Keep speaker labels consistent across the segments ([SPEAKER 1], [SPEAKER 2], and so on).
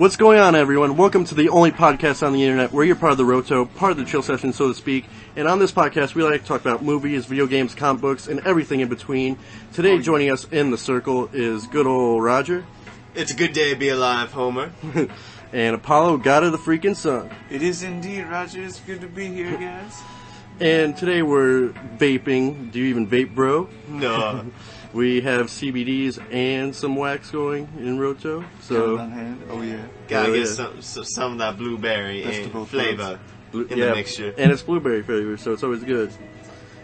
[SPEAKER 1] What's going on, everyone? Welcome to the only podcast on the internet where you're part of the Roto, part of the chill session, so to speak. And on this podcast, we like to talk about movies, video games, comic books, and everything in between. Today, joining us in the circle is good old Roger.
[SPEAKER 2] It's a good day to be alive, Homer.
[SPEAKER 1] And Apollo, God of the freaking sun.
[SPEAKER 3] It is indeed, Roger. It's good to be here, guys.
[SPEAKER 1] And today we're vaping. Do you even vape, bro?
[SPEAKER 2] No.
[SPEAKER 1] We have CBDs and some wax going in Roto. So,
[SPEAKER 3] oh yeah,
[SPEAKER 2] Gotta get some of that blueberry and flavor in the mixture.
[SPEAKER 1] And it's blueberry flavor, so it's always good.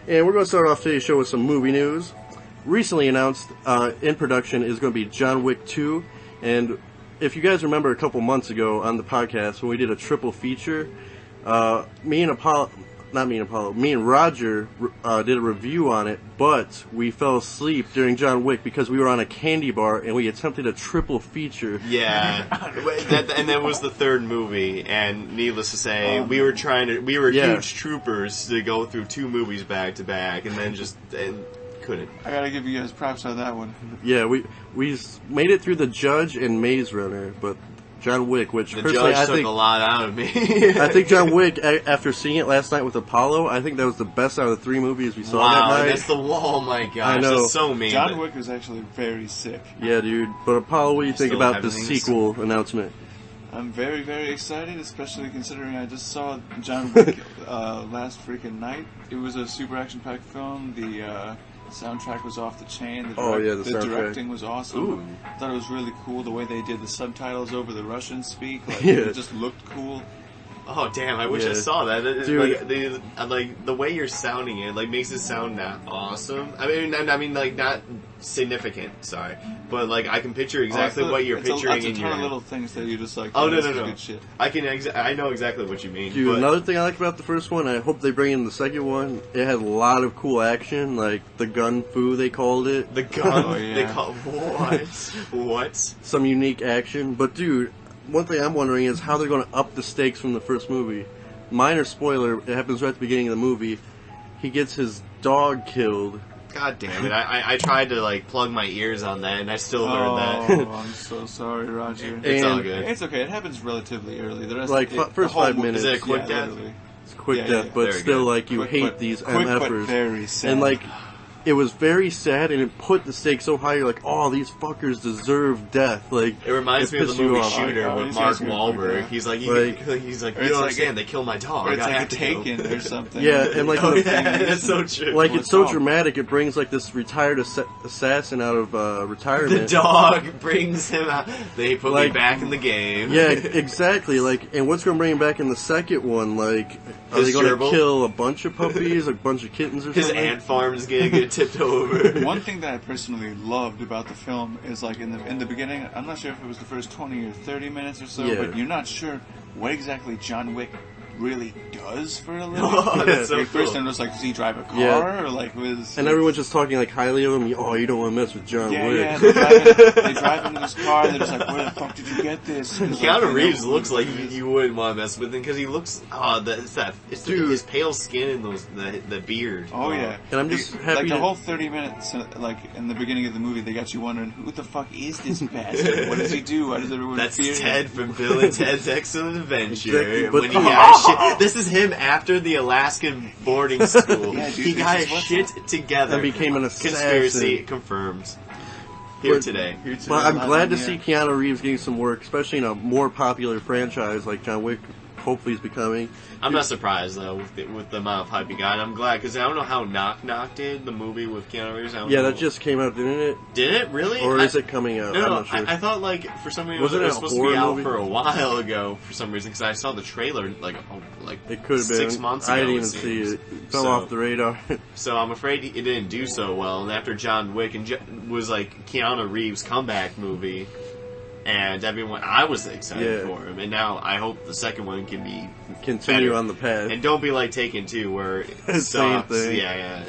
[SPEAKER 1] And we're going to start off today's show with some movie news. Recently announced in production is going to be John Wick 2. And if you guys remember a couple months ago on the podcast when we did a triple feature, me and Roger did a review on it, but we fell asleep during John Wick because we were on a candy bar and we attempted a triple feature.
[SPEAKER 2] Yeah, and that was the third movie, and needless to say, we were huge troopers to go through two movies back to back, and then couldn't.
[SPEAKER 3] I gotta give you guys props on that one.
[SPEAKER 1] Yeah, we made it through The Judge and Maze Runner, but John Wick, which
[SPEAKER 2] the
[SPEAKER 1] personally
[SPEAKER 2] Judge
[SPEAKER 1] I
[SPEAKER 2] took
[SPEAKER 1] think
[SPEAKER 2] a lot out of me.
[SPEAKER 1] I think John Wick, after seeing it last night with Apollo, I think that was the best out of the three movies we saw that night.
[SPEAKER 2] That's the wall, my gosh.
[SPEAKER 1] I know.
[SPEAKER 2] That's so mean.
[SPEAKER 3] John Wick was actually very sick.
[SPEAKER 1] Yeah, dude. But Apollo, what do you think about the sequel announcement?
[SPEAKER 3] I'm very, very excited, especially considering I just saw John Wick last freaking night. It was a super action-packed film. The soundtrack was off the chain. The directing was awesome.
[SPEAKER 1] Ooh.
[SPEAKER 3] I thought it was really cool the way they did the subtitles over the Russian speak. It just looked cool.
[SPEAKER 2] Oh damn! I wish I saw that. Dude. Like the way you're sounding it, like makes it sound that awesome. I mean, like not significant. Sorry, but like I can picture exactly what you're picturing in your.
[SPEAKER 3] It's a ton of little things that you just like.
[SPEAKER 2] Oh no!
[SPEAKER 3] Good shit.
[SPEAKER 2] I know exactly what you mean.
[SPEAKER 1] Dude, another thing I like about the first one, I hope they bring in the second one. It had a lot of cool action, like the gun fu they called it.
[SPEAKER 2] The gun they call what?
[SPEAKER 1] Some unique action, but dude. One thing I'm wondering is how they're going to up the stakes from the first movie. Minor spoiler, it happens right at the beginning of the movie. He gets his dog killed.
[SPEAKER 2] God damn it. I tried to like plug my ears on that and I still heard that.
[SPEAKER 3] Oh, I'm so sorry, Roger.
[SPEAKER 2] It's all good.
[SPEAKER 3] It's okay. It happens relatively early. The rest
[SPEAKER 1] first 5 minutes.
[SPEAKER 2] Is it a quick death?
[SPEAKER 3] Literally.
[SPEAKER 1] It's quick death, but still like you hate these MFers.
[SPEAKER 3] But very sad.
[SPEAKER 1] And like it was very sad, and it put the stakes so high. You're like, "Oh, these fuckers deserve death." Like
[SPEAKER 2] it reminds me of the movie Shooter with Mark Wahlberg. He's like, you don't understand. They killed my dog.
[SPEAKER 3] Or it's like a Taken or something.
[SPEAKER 1] Yeah, and like
[SPEAKER 2] that's so true.
[SPEAKER 1] Like it's so dramatic. It brings like this retired assassin out of retirement.
[SPEAKER 2] The dog brings him out. They put me back in the game.
[SPEAKER 1] Yeah, exactly. Like, and what's going to bring him back in the second one? Like, are they going to kill a bunch of puppies, a bunch of kittens, or something?
[SPEAKER 2] His ant farm's gonna get tipped over.
[SPEAKER 3] One thing that I personally loved about the film is like in the beginning, I'm not sure if it was the first 20 or 30 minutes or so, but you're not sure what exactly John Wick really does for a living.
[SPEAKER 2] Oh, that's so cool.
[SPEAKER 3] First time it was like, does he drive a car or like was?
[SPEAKER 1] And everyone's just talking like highly of him. Oh, you don't want to mess with John Wick.
[SPEAKER 3] Yeah, they drive into his car. And they're just like, where the fuck did you get this?
[SPEAKER 2] Keanu Reeves looks like you wouldn't want to mess with him because he looks. His pale skin and the beard.
[SPEAKER 3] Oh yeah,
[SPEAKER 1] and I'm just happy.
[SPEAKER 3] Like the whole 30 minutes, like in the beginning of the movie, they got you wondering who the fuck is this bastard? What does he do? Why does everyone?
[SPEAKER 2] That's
[SPEAKER 3] fear
[SPEAKER 2] Ted
[SPEAKER 3] him?
[SPEAKER 2] from Bill and Ted's Excellent Adventure.
[SPEAKER 1] Exactly, but
[SPEAKER 2] when he got shit. This is him after the Alaskan boarding school.
[SPEAKER 3] Yeah, dude,
[SPEAKER 2] he got his shit together
[SPEAKER 1] and became an assassin.
[SPEAKER 2] Conspiracy confirmed. Here today.
[SPEAKER 1] But I'm glad to see Keanu Reeves getting some work, especially in a more popular franchise like John Wick. Hopefully, is becoming.
[SPEAKER 2] I'm not surprised though with the amount of hype he got. I'm glad because I don't know how Knock Knock did the movie with Keanu Reeves.
[SPEAKER 1] That just came out, didn't it?
[SPEAKER 2] Did it really?
[SPEAKER 1] Or is it coming out?
[SPEAKER 2] No,
[SPEAKER 1] I'm not sure.
[SPEAKER 2] I thought like for some reason it was supposed to be out for a while ago for some reason because I saw the trailer like
[SPEAKER 1] it could have been
[SPEAKER 2] 6 months ago.
[SPEAKER 1] I didn't even see it. It fell off the radar.
[SPEAKER 2] So I'm afraid it didn't do so well. And after John Wick was like Keanu Reeves' comeback movie. And I was excited for him, and now I hope the second one can be
[SPEAKER 1] continue
[SPEAKER 2] better.
[SPEAKER 1] on the path,
[SPEAKER 2] and don't be like Taken 2 where it
[SPEAKER 1] same
[SPEAKER 2] stops.
[SPEAKER 1] thing.
[SPEAKER 2] Yeah.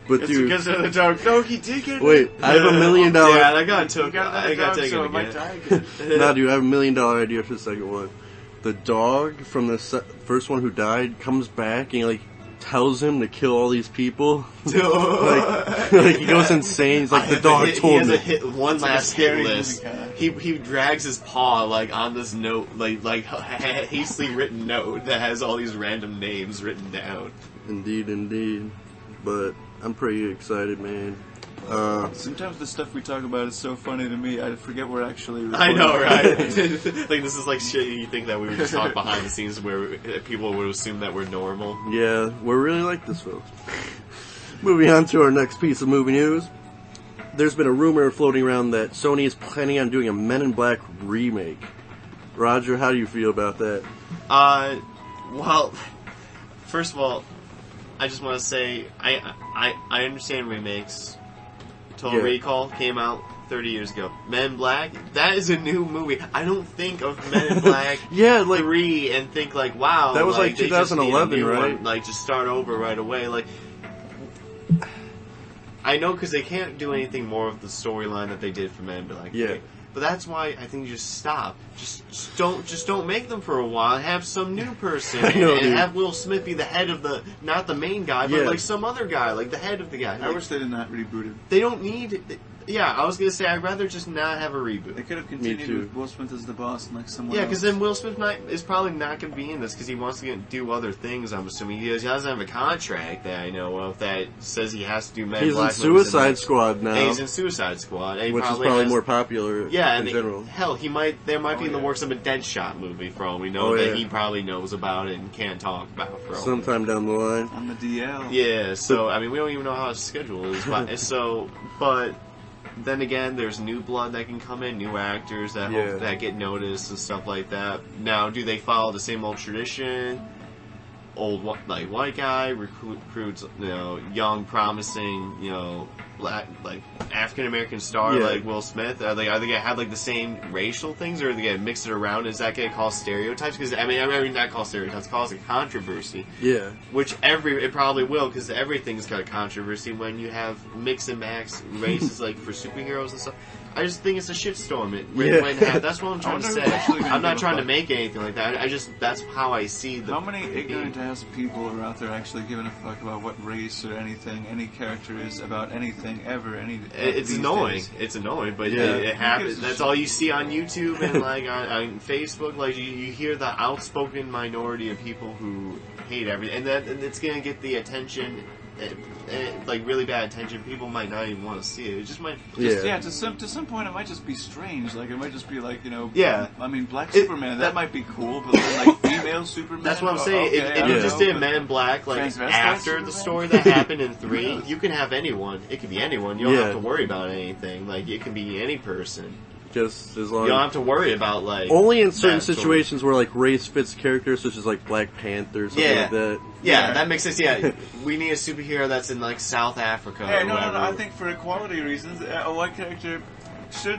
[SPEAKER 1] But
[SPEAKER 2] it's
[SPEAKER 1] dude,
[SPEAKER 2] because of the dog. No, he did get.
[SPEAKER 1] Wait, I have $1 million.
[SPEAKER 2] Yeah, I got taken again.
[SPEAKER 1] Nah, dude, I have $1 million idea for the second one. The dog from the first one who died comes back and he like tells him to kill all these people. like he goes insane. He's like, the dog told me.
[SPEAKER 2] He has one last hit list. He drags his paw like on this note, like hastily written note that has all these random names written down.
[SPEAKER 1] Indeed. But I'm pretty excited, man.
[SPEAKER 3] Sometimes the stuff we talk about is so funny to me, I forget we're actually recording.
[SPEAKER 2] I know, right? Like, this is like shit you think that we would just talk behind the scenes where people would assume that we're normal.
[SPEAKER 1] Yeah, we're really like this, folks. Moving on to our next piece of movie news. There's been a rumor floating around that Sony is planning on doing a Men in Black remake. Roger, how do you feel about that?
[SPEAKER 2] Well, first of all, I just want to say, I understand remakes. Total Recall came out 30 years ago. Men in Black, that is a new movie. I don't think of Men in Black 3 and think like, wow.
[SPEAKER 1] That was like 2011, right?
[SPEAKER 2] One, like, just start over right away. Like, I know because they can't do anything more of the storyline that they did for Men in Black 3. Yeah. But that's why I think you just stop. Just don't make them for a while. Have some new person and have Will Smith be the head of not the main guy, but like some other guy, like the head of the guy.
[SPEAKER 3] I wish they did not reboot it.
[SPEAKER 2] They don't need. Yeah, I was gonna say I'd rather just not have a reboot.
[SPEAKER 3] They could have continued with Will Smith as the boss and like someone.
[SPEAKER 2] Yeah, because then Will Smith is probably not gonna be in this because he wants to do other things. I'm assuming he doesn't have a contract that I know of that says he has to do Men in Black.
[SPEAKER 1] He's in Suicide Squad now.
[SPEAKER 2] And he's in Suicide Squad, and
[SPEAKER 1] which is probably more popular.
[SPEAKER 2] Yeah,
[SPEAKER 1] in general.
[SPEAKER 2] Hell, there might be in the works of a Deadshot movie for all we know that he probably knows about it and can't talk about for all
[SPEAKER 1] sometime down the line
[SPEAKER 3] on the DL.
[SPEAKER 2] Yeah, so I mean we don't even know how his schedule is, but. Then again, there's new blood that can come in, new actors that get noticed and stuff like that. Now, do they follow the same old tradition? Old white guy recruits young, promising black African American star like Will Smith. Are they gonna have like the same racial things, or are they gonna mix it around? Is that gonna cause stereotypes? Because I mean not cause stereotypes, cause a controversy.
[SPEAKER 1] Yeah.
[SPEAKER 2] Which it probably will, because everything's got a controversy when you have mix and max races like for superheroes and stuff. I just think it's a shitstorm. That's what I'm trying to say. I'm not trying to make anything like that. That's how I see the.
[SPEAKER 3] How many ignorant ass people are out there actually giving a fuck about what race or anything any character is about anything ever?
[SPEAKER 2] It's annoying. Days. It's annoying, but it happens. That's all you see on YouTube and like on Facebook. Like you hear the outspoken minority of people who hate everything, and it's gonna get the attention. Like really bad attention, people might not even want to see it. It just might.
[SPEAKER 3] To some point, it might just be strange. Like it might just be like I mean, Black Superman that might be cool, but then like female Superman.
[SPEAKER 2] That's what I'm saying. If you just did Men in Black, like after the story that happened in 3, you can have anyone. It could be anyone. You don't have to worry about anything. Like it can be any person.
[SPEAKER 1] Just as long
[SPEAKER 2] you don't have to worry about like
[SPEAKER 1] only in certain situations where like race fits characters, such as like Black Panther or something like that.
[SPEAKER 2] Yeah, that makes sense. Yeah, we need a superhero that's in like South Africa. Or
[SPEAKER 3] no.
[SPEAKER 2] whatever.
[SPEAKER 3] I think for equality reasons, a white character should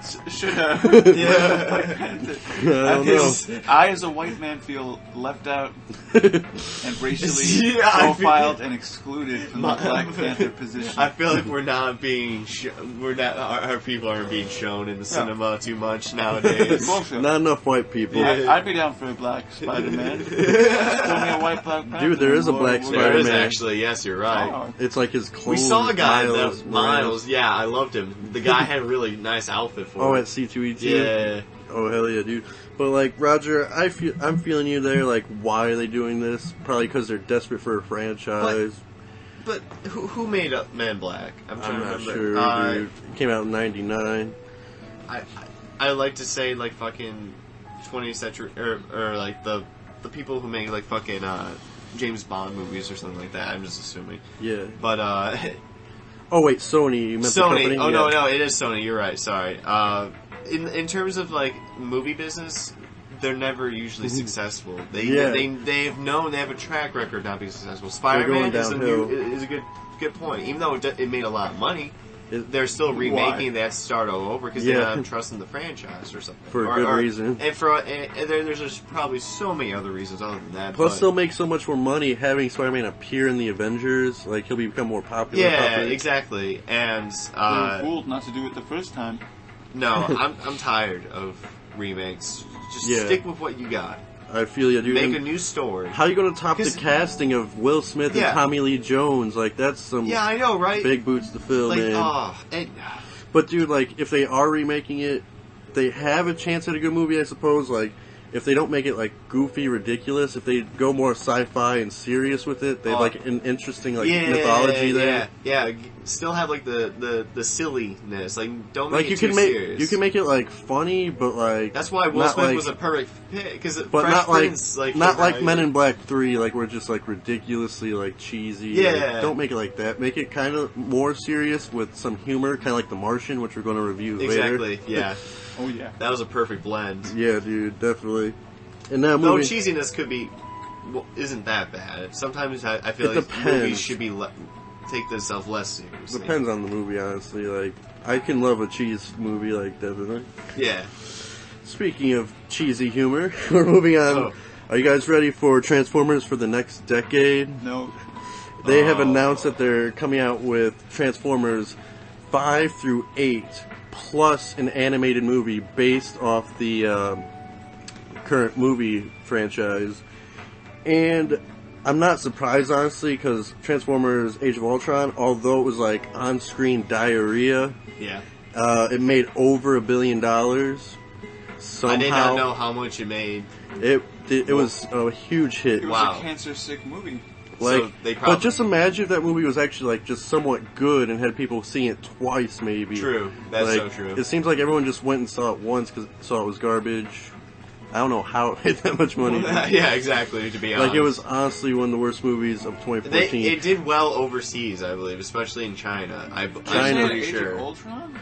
[SPEAKER 3] I as a white man feel left out and racially profiled and excluded from the Black Panther position.
[SPEAKER 2] I feel like we're not being our people aren't being shown in the cinema too much nowadays.
[SPEAKER 1] Not enough white people.
[SPEAKER 3] I'd be down for a Black Spider-Man. Still me a white Black Panther.
[SPEAKER 1] Dude, there is a Black Spider-Man.
[SPEAKER 2] There is actually, yes, you're right.
[SPEAKER 1] Oh. It's like his clothes.
[SPEAKER 2] We saw a guy Miles. Yeah, I loved him. The guy had a really nice outfit for it.
[SPEAKER 1] Oh, at C2E2?
[SPEAKER 2] Yeah.
[SPEAKER 1] Oh, hell yeah, dude. But, like, Roger, I'm feeling you there. Like, why are they doing this? Probably because they're desperate for a franchise.
[SPEAKER 2] But who made up Men in Black? I'm
[SPEAKER 1] not sure, dude. It came out in 99.
[SPEAKER 2] I like to say, like, fucking 20th century... Or like, the people who make, like, fucking James Bond movies or something like that. I'm just assuming.
[SPEAKER 1] Yeah.
[SPEAKER 2] But,
[SPEAKER 1] Oh, wait, Sony. You meant
[SPEAKER 2] Sony.
[SPEAKER 1] The company?
[SPEAKER 2] Oh, no, it is Sony. You're right. Sorry. In terms of like movie business, they're never usually successful. They have a track record of not being successful. Spider-Man is a good point. Even though it made a lot of money, they're still remaking. They have to start all over because they're not trusting the franchise or something.
[SPEAKER 1] For a good reason.
[SPEAKER 2] And there's just probably so many other reasons other than that.
[SPEAKER 1] Plus, they'll make so much more money having Spider-Man appear in the Avengers. Like, he'll become more popular.
[SPEAKER 2] Yeah, exactly. And
[SPEAKER 3] they were fooled not to do it the first time.
[SPEAKER 2] No, I'm tired of remakes. Just stick with what you got.
[SPEAKER 1] I feel you, dude.
[SPEAKER 2] Make a new story.
[SPEAKER 1] How are you going to top the casting of Will Smith and Tommy Lee Jones? Like, that's some
[SPEAKER 2] I know, right?
[SPEAKER 1] Big boots to fill,
[SPEAKER 2] like,
[SPEAKER 1] man. But, dude, like, if they are remaking it, they have a chance at a good movie, I suppose. Like, if they don't make it, like, goofy, ridiculous, if they go more sci-fi and serious with it, they have, like, an interesting, like, mythology there.
[SPEAKER 2] Yeah, still have, like, the silliness. Like, don't make it too serious.
[SPEAKER 1] You can make it, like, funny, but, like...
[SPEAKER 2] That's why Will Smith was a perfect pick, because
[SPEAKER 1] not like Men in Black 3, like, we're just, like, ridiculously, like, cheesy.
[SPEAKER 2] Yeah.
[SPEAKER 1] Like, don't make it like that. Make it kind of more serious with some humor, kind of like The Martian, which we're going to review later.
[SPEAKER 2] Exactly, yeah.
[SPEAKER 3] Oh, yeah.
[SPEAKER 2] That was a perfect blend.
[SPEAKER 1] Yeah, dude, definitely. And that movie...
[SPEAKER 2] Though cheesiness isn't that bad. Sometimes I feel like movies should be take themselves less seriously.
[SPEAKER 1] Depends on the movie, honestly. Like, I can love a cheese movie, like, definitely.
[SPEAKER 2] Yeah.
[SPEAKER 1] Speaking of cheesy humor, we're moving on. Oh. Are you guys ready for Transformers for the next decade?
[SPEAKER 3] No.
[SPEAKER 1] They have announced that they're coming out with Transformers 5 through 8, plus an animated movie based off the current movie franchise. And I'm not surprised, honestly, because Transformers Age of Ultron, although it was like on-screen diarrhea, it made over $1 billion. Somehow,
[SPEAKER 2] I did not know how much it made.
[SPEAKER 1] It was a huge hit.
[SPEAKER 3] It was a cancer-sick movie.
[SPEAKER 1] Like, so but just imagine if that movie was actually like just somewhat good and had people seeing it twice, maybe.
[SPEAKER 2] True, that's
[SPEAKER 1] like,
[SPEAKER 2] so true.
[SPEAKER 1] It seems like everyone just went and saw it once because saw it was garbage. I don't know how it made that much money.
[SPEAKER 2] Yeah, exactly. To be honest,
[SPEAKER 1] like it was honestly one of the worst movies of 2014.
[SPEAKER 2] It did well overseas, I believe, especially in China. I'm pretty sure.
[SPEAKER 3] Age of Ultron?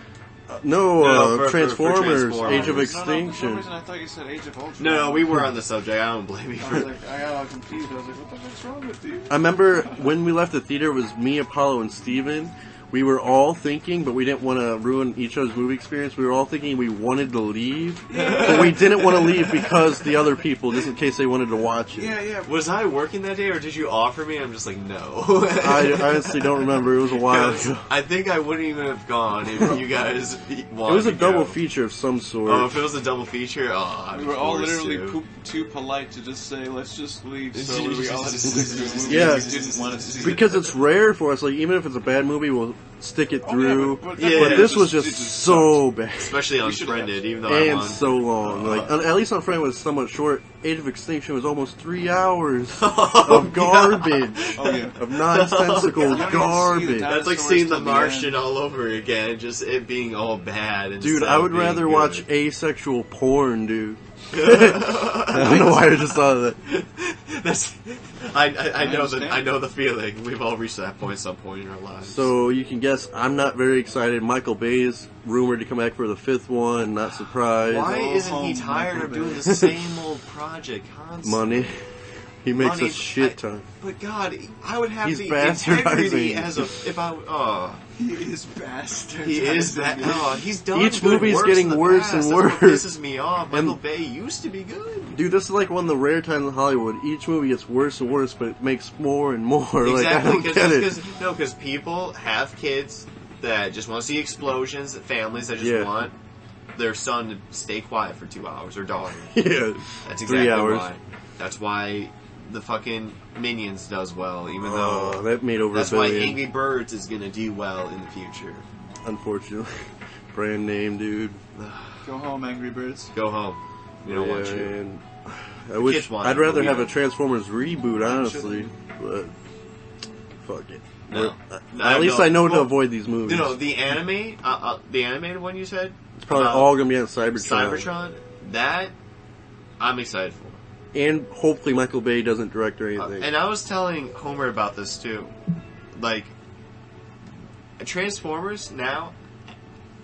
[SPEAKER 1] No, Transformers, Age of Extinction.
[SPEAKER 3] I thought you said Age of Ultron.
[SPEAKER 2] No, we were on the subject. I don't blame you for
[SPEAKER 3] that. I got all confused. I was like, what the heck's wrong with you?
[SPEAKER 1] I remember when we left the theater, it was me, Apollo, and Steven. We were all thinking, but we didn't want to ruin each other's movie experience. We were all thinking we wanted to leave, but we didn't want to leave because the other people, just in case they wanted to watch it.
[SPEAKER 2] Yeah. Was I working that day, or did you offer me? I'm just like, no.
[SPEAKER 1] I honestly don't remember. It was a while ago.
[SPEAKER 2] I think I wouldn't even have gone if you guys wanted
[SPEAKER 1] It was a
[SPEAKER 2] to
[SPEAKER 1] double
[SPEAKER 2] go.
[SPEAKER 1] feature of some sort.
[SPEAKER 2] Oh, if it was a double feature,
[SPEAKER 3] we were all literally too polite to just say, let's just leave. So we all had to sit through a movie we didn't want to see.
[SPEAKER 1] Because it's rare for us. Like, even if it's a bad movie, we'll stick it through. But this was just so bad.
[SPEAKER 2] Especially Unfriended, even though I won.
[SPEAKER 1] So long. Like, at least Unfriended was somewhat short. Age of Extinction was almost 3 hours of garbage. Of nonsensical garbage.
[SPEAKER 2] That's like seeing The Martian all over again, just it being all bad.
[SPEAKER 1] Dude, I would rather watch asexual porn, dude. I don't know why I just thought of that.
[SPEAKER 2] I know the feeling. We've all reached that point at some point in our lives.
[SPEAKER 1] So you can guess I'm not very excited. Michael Bay is rumored to come back for the 5th one. Not surprised.
[SPEAKER 2] Why isn't he tired of doing the same old project constantly?
[SPEAKER 1] Money. He makes a shit ton.
[SPEAKER 2] But God, I would have the integrity as a
[SPEAKER 3] He is bastard.
[SPEAKER 2] He is that. He's done.
[SPEAKER 1] Each movie's getting worse and worse.
[SPEAKER 2] That's what pisses me off. Michael Bay used to be good.
[SPEAKER 1] Dude, this is like one of the rare times in Hollywood. Each movie gets worse and worse, but it makes more and more.
[SPEAKER 2] Exactly.
[SPEAKER 1] Like, I don't get it.
[SPEAKER 2] Because people have kids that just want to see explosions, families that just want their son to stay quiet for 2 hours, or daughter.
[SPEAKER 1] Yeah.
[SPEAKER 2] That's exactly why. That's why the fucking Minions does well, even though
[SPEAKER 1] that made over
[SPEAKER 2] that's
[SPEAKER 1] $1 billion.
[SPEAKER 2] Why Angry Birds is gonna do well in the future.
[SPEAKER 1] Unfortunately. Brand name, dude.
[SPEAKER 3] Go home, Angry Birds.
[SPEAKER 2] Go home. We don't want you.
[SPEAKER 1] I'd rather have a Transformers reboot, honestly. But fuck it.
[SPEAKER 2] No.
[SPEAKER 1] At least I know to avoid these movies.
[SPEAKER 2] The animated one you said?
[SPEAKER 1] It's probably all gonna be on Cybertron.
[SPEAKER 2] Cybertron? That I'm excited for.
[SPEAKER 1] And hopefully Michael Bay doesn't direct or anything.
[SPEAKER 2] And I was telling Homer about this too. Like, Transformers now,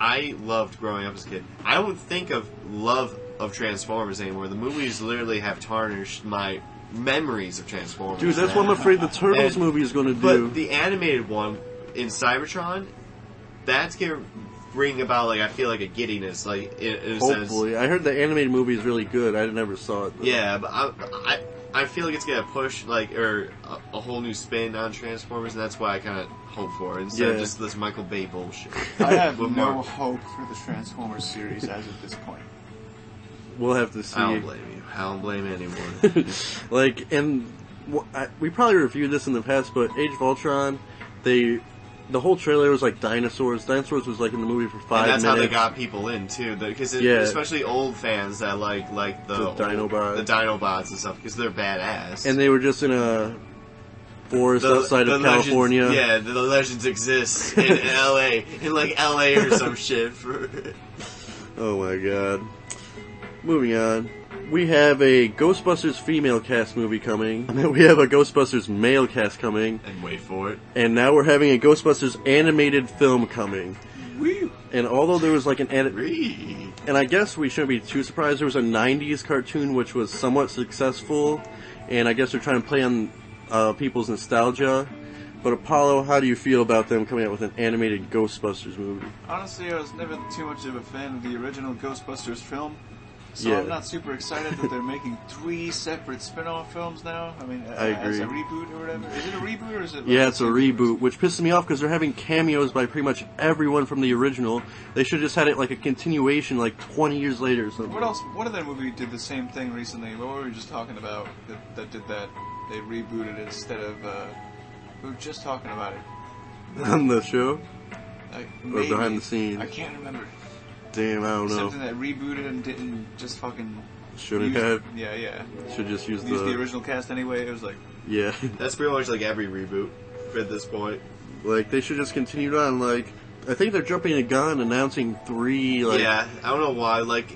[SPEAKER 2] I loved growing up as a kid. I don't think of love of Transformers anymore. The movies literally have tarnished my memories of Transformers.
[SPEAKER 1] Dude, that's what I'm afraid the Turtles movie is going to do.
[SPEAKER 2] But the animated one in Cybertron, that's going to bring about, like, I feel like a giddiness, like, in a sense.
[SPEAKER 1] Hopefully. I heard the animated movie is really good. I never saw it, though.
[SPEAKER 2] Yeah, but I feel like it's going to push, like, a whole new spin on Transformers, and that's what I kind of hope for, instead of just this Michael Bay bullshit.
[SPEAKER 3] I have no hope for the Transformers series as of this point.
[SPEAKER 1] we'll have to see.
[SPEAKER 2] I don't blame you. I don't blame anyone.
[SPEAKER 1] Like, and we probably reviewed this in the past, but Age of Ultron, the whole trailer was like dinosaurs. Dinosaurs was like in the movie for 5 minutes.
[SPEAKER 2] And that's how they got people in too, because especially old fans that like the Dinobots and stuff, because they're badass.
[SPEAKER 1] And they were just in a forest outside of California.
[SPEAKER 2] Legends, the legends exist in L.A. in like L.A. or some shit.
[SPEAKER 1] Oh my god. Moving on. We have a Ghostbusters female cast movie coming. And then we have a Ghostbusters male cast coming.
[SPEAKER 2] And wait for it.
[SPEAKER 1] And now we're having a Ghostbusters animated film coming.
[SPEAKER 2] Woo.
[SPEAKER 1] And although there was like and I guess we shouldn't be too surprised, there was a 90s cartoon which was somewhat successful. And I guess they're trying to play on people's nostalgia. But Apollo, how do you feel about them coming out with an animated Ghostbusters movie?
[SPEAKER 3] Honestly, I was never too much of a fan of the original Ghostbusters film. So I'm not super excited that they're making 3 separate spin-off films now. I mean,
[SPEAKER 1] I agree.
[SPEAKER 3] As a reboot or whatever. Is it a reboot or is it?
[SPEAKER 1] Yeah, it's a reboot, which pisses me off because they're having cameos by pretty much everyone from the original. They should have just had it like a continuation, like 20 years later or something.
[SPEAKER 3] What else? What other movie did the same thing recently? What were we just talking about that did that? They rebooted it instead of. We were just talking about it
[SPEAKER 1] on the show,
[SPEAKER 3] or
[SPEAKER 1] behind the scenes.
[SPEAKER 3] I can't remember.
[SPEAKER 1] Damn, I don't know.
[SPEAKER 3] Something that rebooted and didn't just fucking...
[SPEAKER 1] Shouldn't have.
[SPEAKER 3] Yeah.
[SPEAKER 1] Should just use
[SPEAKER 3] the original cast anyway. It was like...
[SPEAKER 1] Yeah.
[SPEAKER 2] That's pretty much like every reboot at this point.
[SPEAKER 1] Like, they should just continue on, like... I think they're jumping the gun, announcing 3, like...
[SPEAKER 2] Yeah, I don't know why. Like,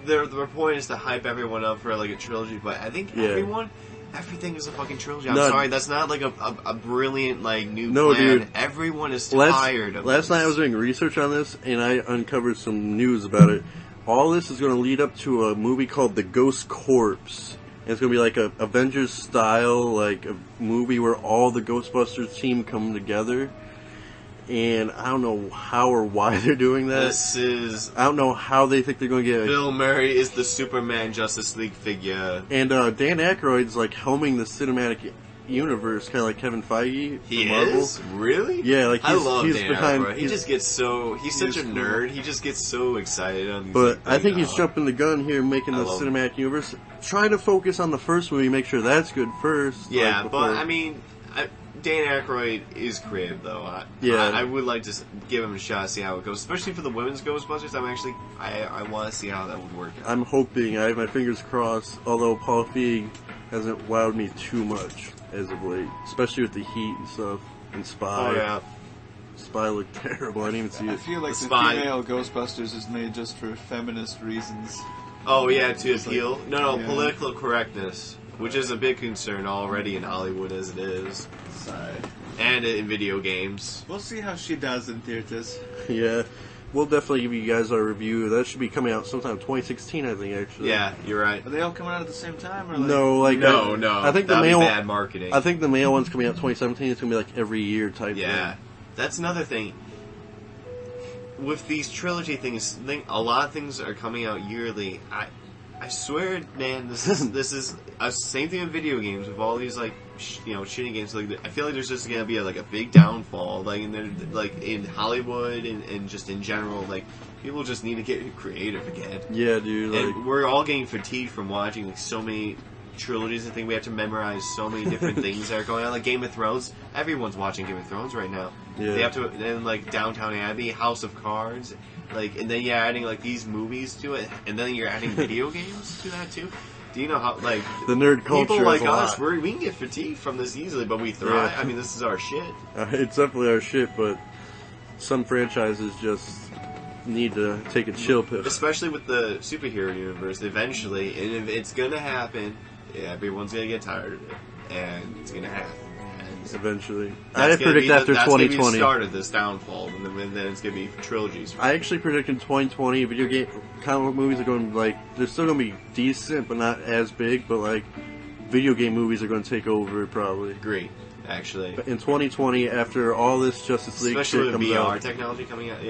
[SPEAKER 2] their point is to hype everyone up for, like, a trilogy, but I think everything is a fucking trilogy. I'm sorry, that's not like a brilliant like new plan.
[SPEAKER 1] Dude.
[SPEAKER 2] Everyone is tired of
[SPEAKER 1] Last night I was doing research on this, and I uncovered some news about it. All this is going to lead up to a movie called The Ghost Corps. And it's going to be like a Avengers style, like a movie where all the Ghostbusters team come together. And I don't know how or why they're doing that. I don't know how they think they're going to get...
[SPEAKER 2] Bill Murray is the Superman Justice League figure.
[SPEAKER 1] And Dan Aykroyd's like helming the cinematic universe, kind of like Kevin Feige
[SPEAKER 2] from
[SPEAKER 1] Marvel.
[SPEAKER 2] Is? Really?
[SPEAKER 1] Yeah, like
[SPEAKER 2] I love
[SPEAKER 1] he's
[SPEAKER 2] Dan
[SPEAKER 1] behind...
[SPEAKER 2] Aykroyd. He just gets so... He's such a nerd. He just gets so excited on these
[SPEAKER 1] But I think he's jumping the gun here, making the cinematic universe. Try to focus on the first movie, make sure that's good first.
[SPEAKER 2] Yeah, like, but I mean... Dan Aykroyd is creative, though. I would like to give him a shot, see how it goes. Especially for the women's Ghostbusters, I want to see how that would work out.
[SPEAKER 1] I'm hoping, I have my fingers crossed, although Paul Feig hasn't wowed me too much as of late. Especially with the Heat and stuff, and Spy.
[SPEAKER 2] Oh, yeah.
[SPEAKER 1] Spy looked terrible, I didn't even see it.
[SPEAKER 3] I feel like the female Ghostbusters is made just for feminist reasons.
[SPEAKER 2] Oh, yeah, to appeal? Political correctness. Which is a big concern already in Hollywood as it is.
[SPEAKER 3] Sorry.
[SPEAKER 2] And in video games.
[SPEAKER 3] We'll see how she does in theaters.
[SPEAKER 1] Yeah. We'll definitely give you guys our review. That should be coming out sometime 2016, I think, actually.
[SPEAKER 2] Yeah, you're right.
[SPEAKER 3] Are they all coming out at the same time? Or
[SPEAKER 1] like... No,
[SPEAKER 2] I think the male... bad marketing.
[SPEAKER 1] I think the male one's coming out 2017. It's going to be like every year type thing.
[SPEAKER 2] Yeah. That's another thing. With these trilogy things, a lot of things are coming out yearly. I swear, man, this is a same thing with video games. With all these like shitty games, like I feel like there's just gonna be a big downfall, like in Hollywood and just in general, like people just need to get creative again.
[SPEAKER 1] Yeah, dude.
[SPEAKER 2] And we're all getting fatigued from watching like so many trilogies. I think we have to memorize so many different things that are going on. Like Game of Thrones, everyone's watching Game of Thrones right now.
[SPEAKER 1] Yeah.
[SPEAKER 2] They have to then like Downton Abbey, House of Cards. Like, and then you're adding, like, these movies to it, and then you're adding video games to that, too? Do you know how, like...
[SPEAKER 1] The nerd culture
[SPEAKER 2] people like
[SPEAKER 1] is a
[SPEAKER 2] us,
[SPEAKER 1] lot.
[SPEAKER 2] we can get fatigued from this easily, but we thrive. Yeah. I mean, this is our shit.
[SPEAKER 1] It's definitely our shit, but some franchises just need to take a chill pill.
[SPEAKER 2] Especially with the superhero universe, eventually, and if it's gonna happen, everyone's gonna get tired of it, and it's gonna happen.
[SPEAKER 1] Eventually. I predict after 2020. That's going to
[SPEAKER 2] be the start of this downfall, and then it's going to be trilogies.
[SPEAKER 1] I actually predict in 2020, video game, comic book movies are going to, like, they're still going to be decent, but not as big, but, like, video game movies are going to take over, probably.
[SPEAKER 2] Great, actually.
[SPEAKER 1] But in 2020, after all this Justice League
[SPEAKER 2] especially
[SPEAKER 1] shit comes
[SPEAKER 2] with VR
[SPEAKER 1] out,
[SPEAKER 2] technology coming out,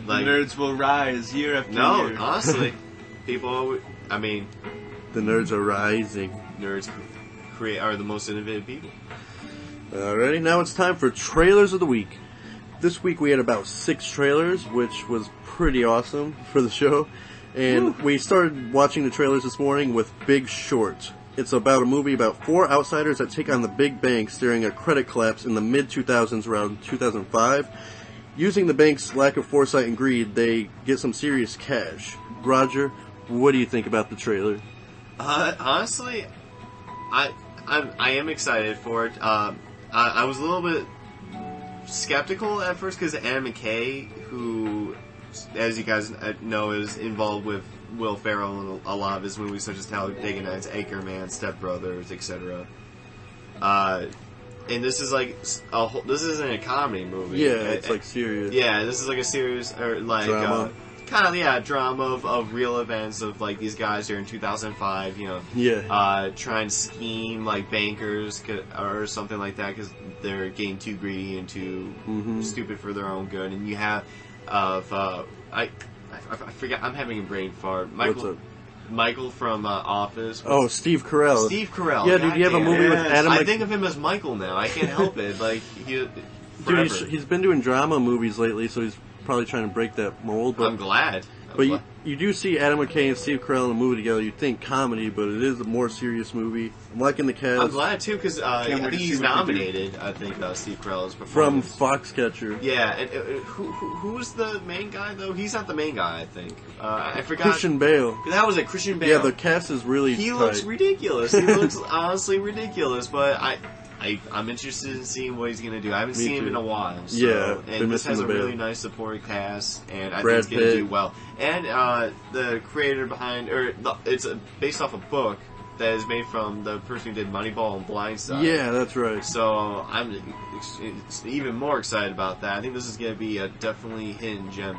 [SPEAKER 3] like, nerds will rise year after year.
[SPEAKER 2] No, honestly, people, I mean...
[SPEAKER 1] The nerds are rising.
[SPEAKER 2] Nerds are the most innovative people.
[SPEAKER 1] Alrighty, now it's time for trailers of the week. This week we had about 6 trailers, which was pretty awesome for the show. And we started watching the trailers this morning with Big Short. It's about a movie about 4 outsiders that take on the big banks during a credit collapse in the mid-2000s, around 2005. Using the bank's lack of foresight and greed, they get some serious cash. Roger, what do you think about the trailer?
[SPEAKER 2] Honestly, I am excited for it. I was a little bit skeptical at first because Adam McKay, who, as you guys know, is involved with Will Ferrell in a lot of his movies, such as Talladega Nights, Anchorman, Step Brothers, etc. And this is like this isn't a comedy movie.
[SPEAKER 1] Yeah, it's like serious.
[SPEAKER 2] Yeah, this is like a serious or like
[SPEAKER 1] drama.
[SPEAKER 2] Drama of real events of like these guys here in 2005. Trying to scheme like bankers or something like that because they're getting too greedy and too stupid for their own good. And you have I forgot. I'm having a brain fart. Michael from Office.
[SPEAKER 1] Oh, Steve Carell.
[SPEAKER 2] Steve Carell.
[SPEAKER 1] Yeah, dude, you have a movie with Adam.
[SPEAKER 2] I think of him as Michael now. I can't help it. Like
[SPEAKER 1] he's been doing drama movies lately, so he's probably trying to break that mold. But
[SPEAKER 2] I'm glad.
[SPEAKER 1] You do see Adam McKay and Steve Carell in a movie together. You'd think comedy, but it is a more serious movie. I'm liking the cast.
[SPEAKER 2] I'm glad too because I think he's nominated. I think Steve Carell's
[SPEAKER 1] from Foxcatcher.
[SPEAKER 2] Yeah, and who's the main guy though? He's not the main guy. I think I forgot.
[SPEAKER 1] Christian Bale.
[SPEAKER 2] That was it. Christian Bale.
[SPEAKER 1] Yeah, the cast is really.
[SPEAKER 2] He looks ridiculous. He looks honestly ridiculous, but I'm interested in seeing what he's going to do. I haven't seen him in a while. So,
[SPEAKER 1] yeah,
[SPEAKER 2] and this has a really nice supporting cast, and I
[SPEAKER 1] Brad
[SPEAKER 2] think it's going to do well. And the creator behind, it's based off a book that is made from the person who did Moneyball and Blindside.
[SPEAKER 1] Yeah, that's right.
[SPEAKER 2] So I'm even more excited about that. I think this is going to be a definitely hidden gem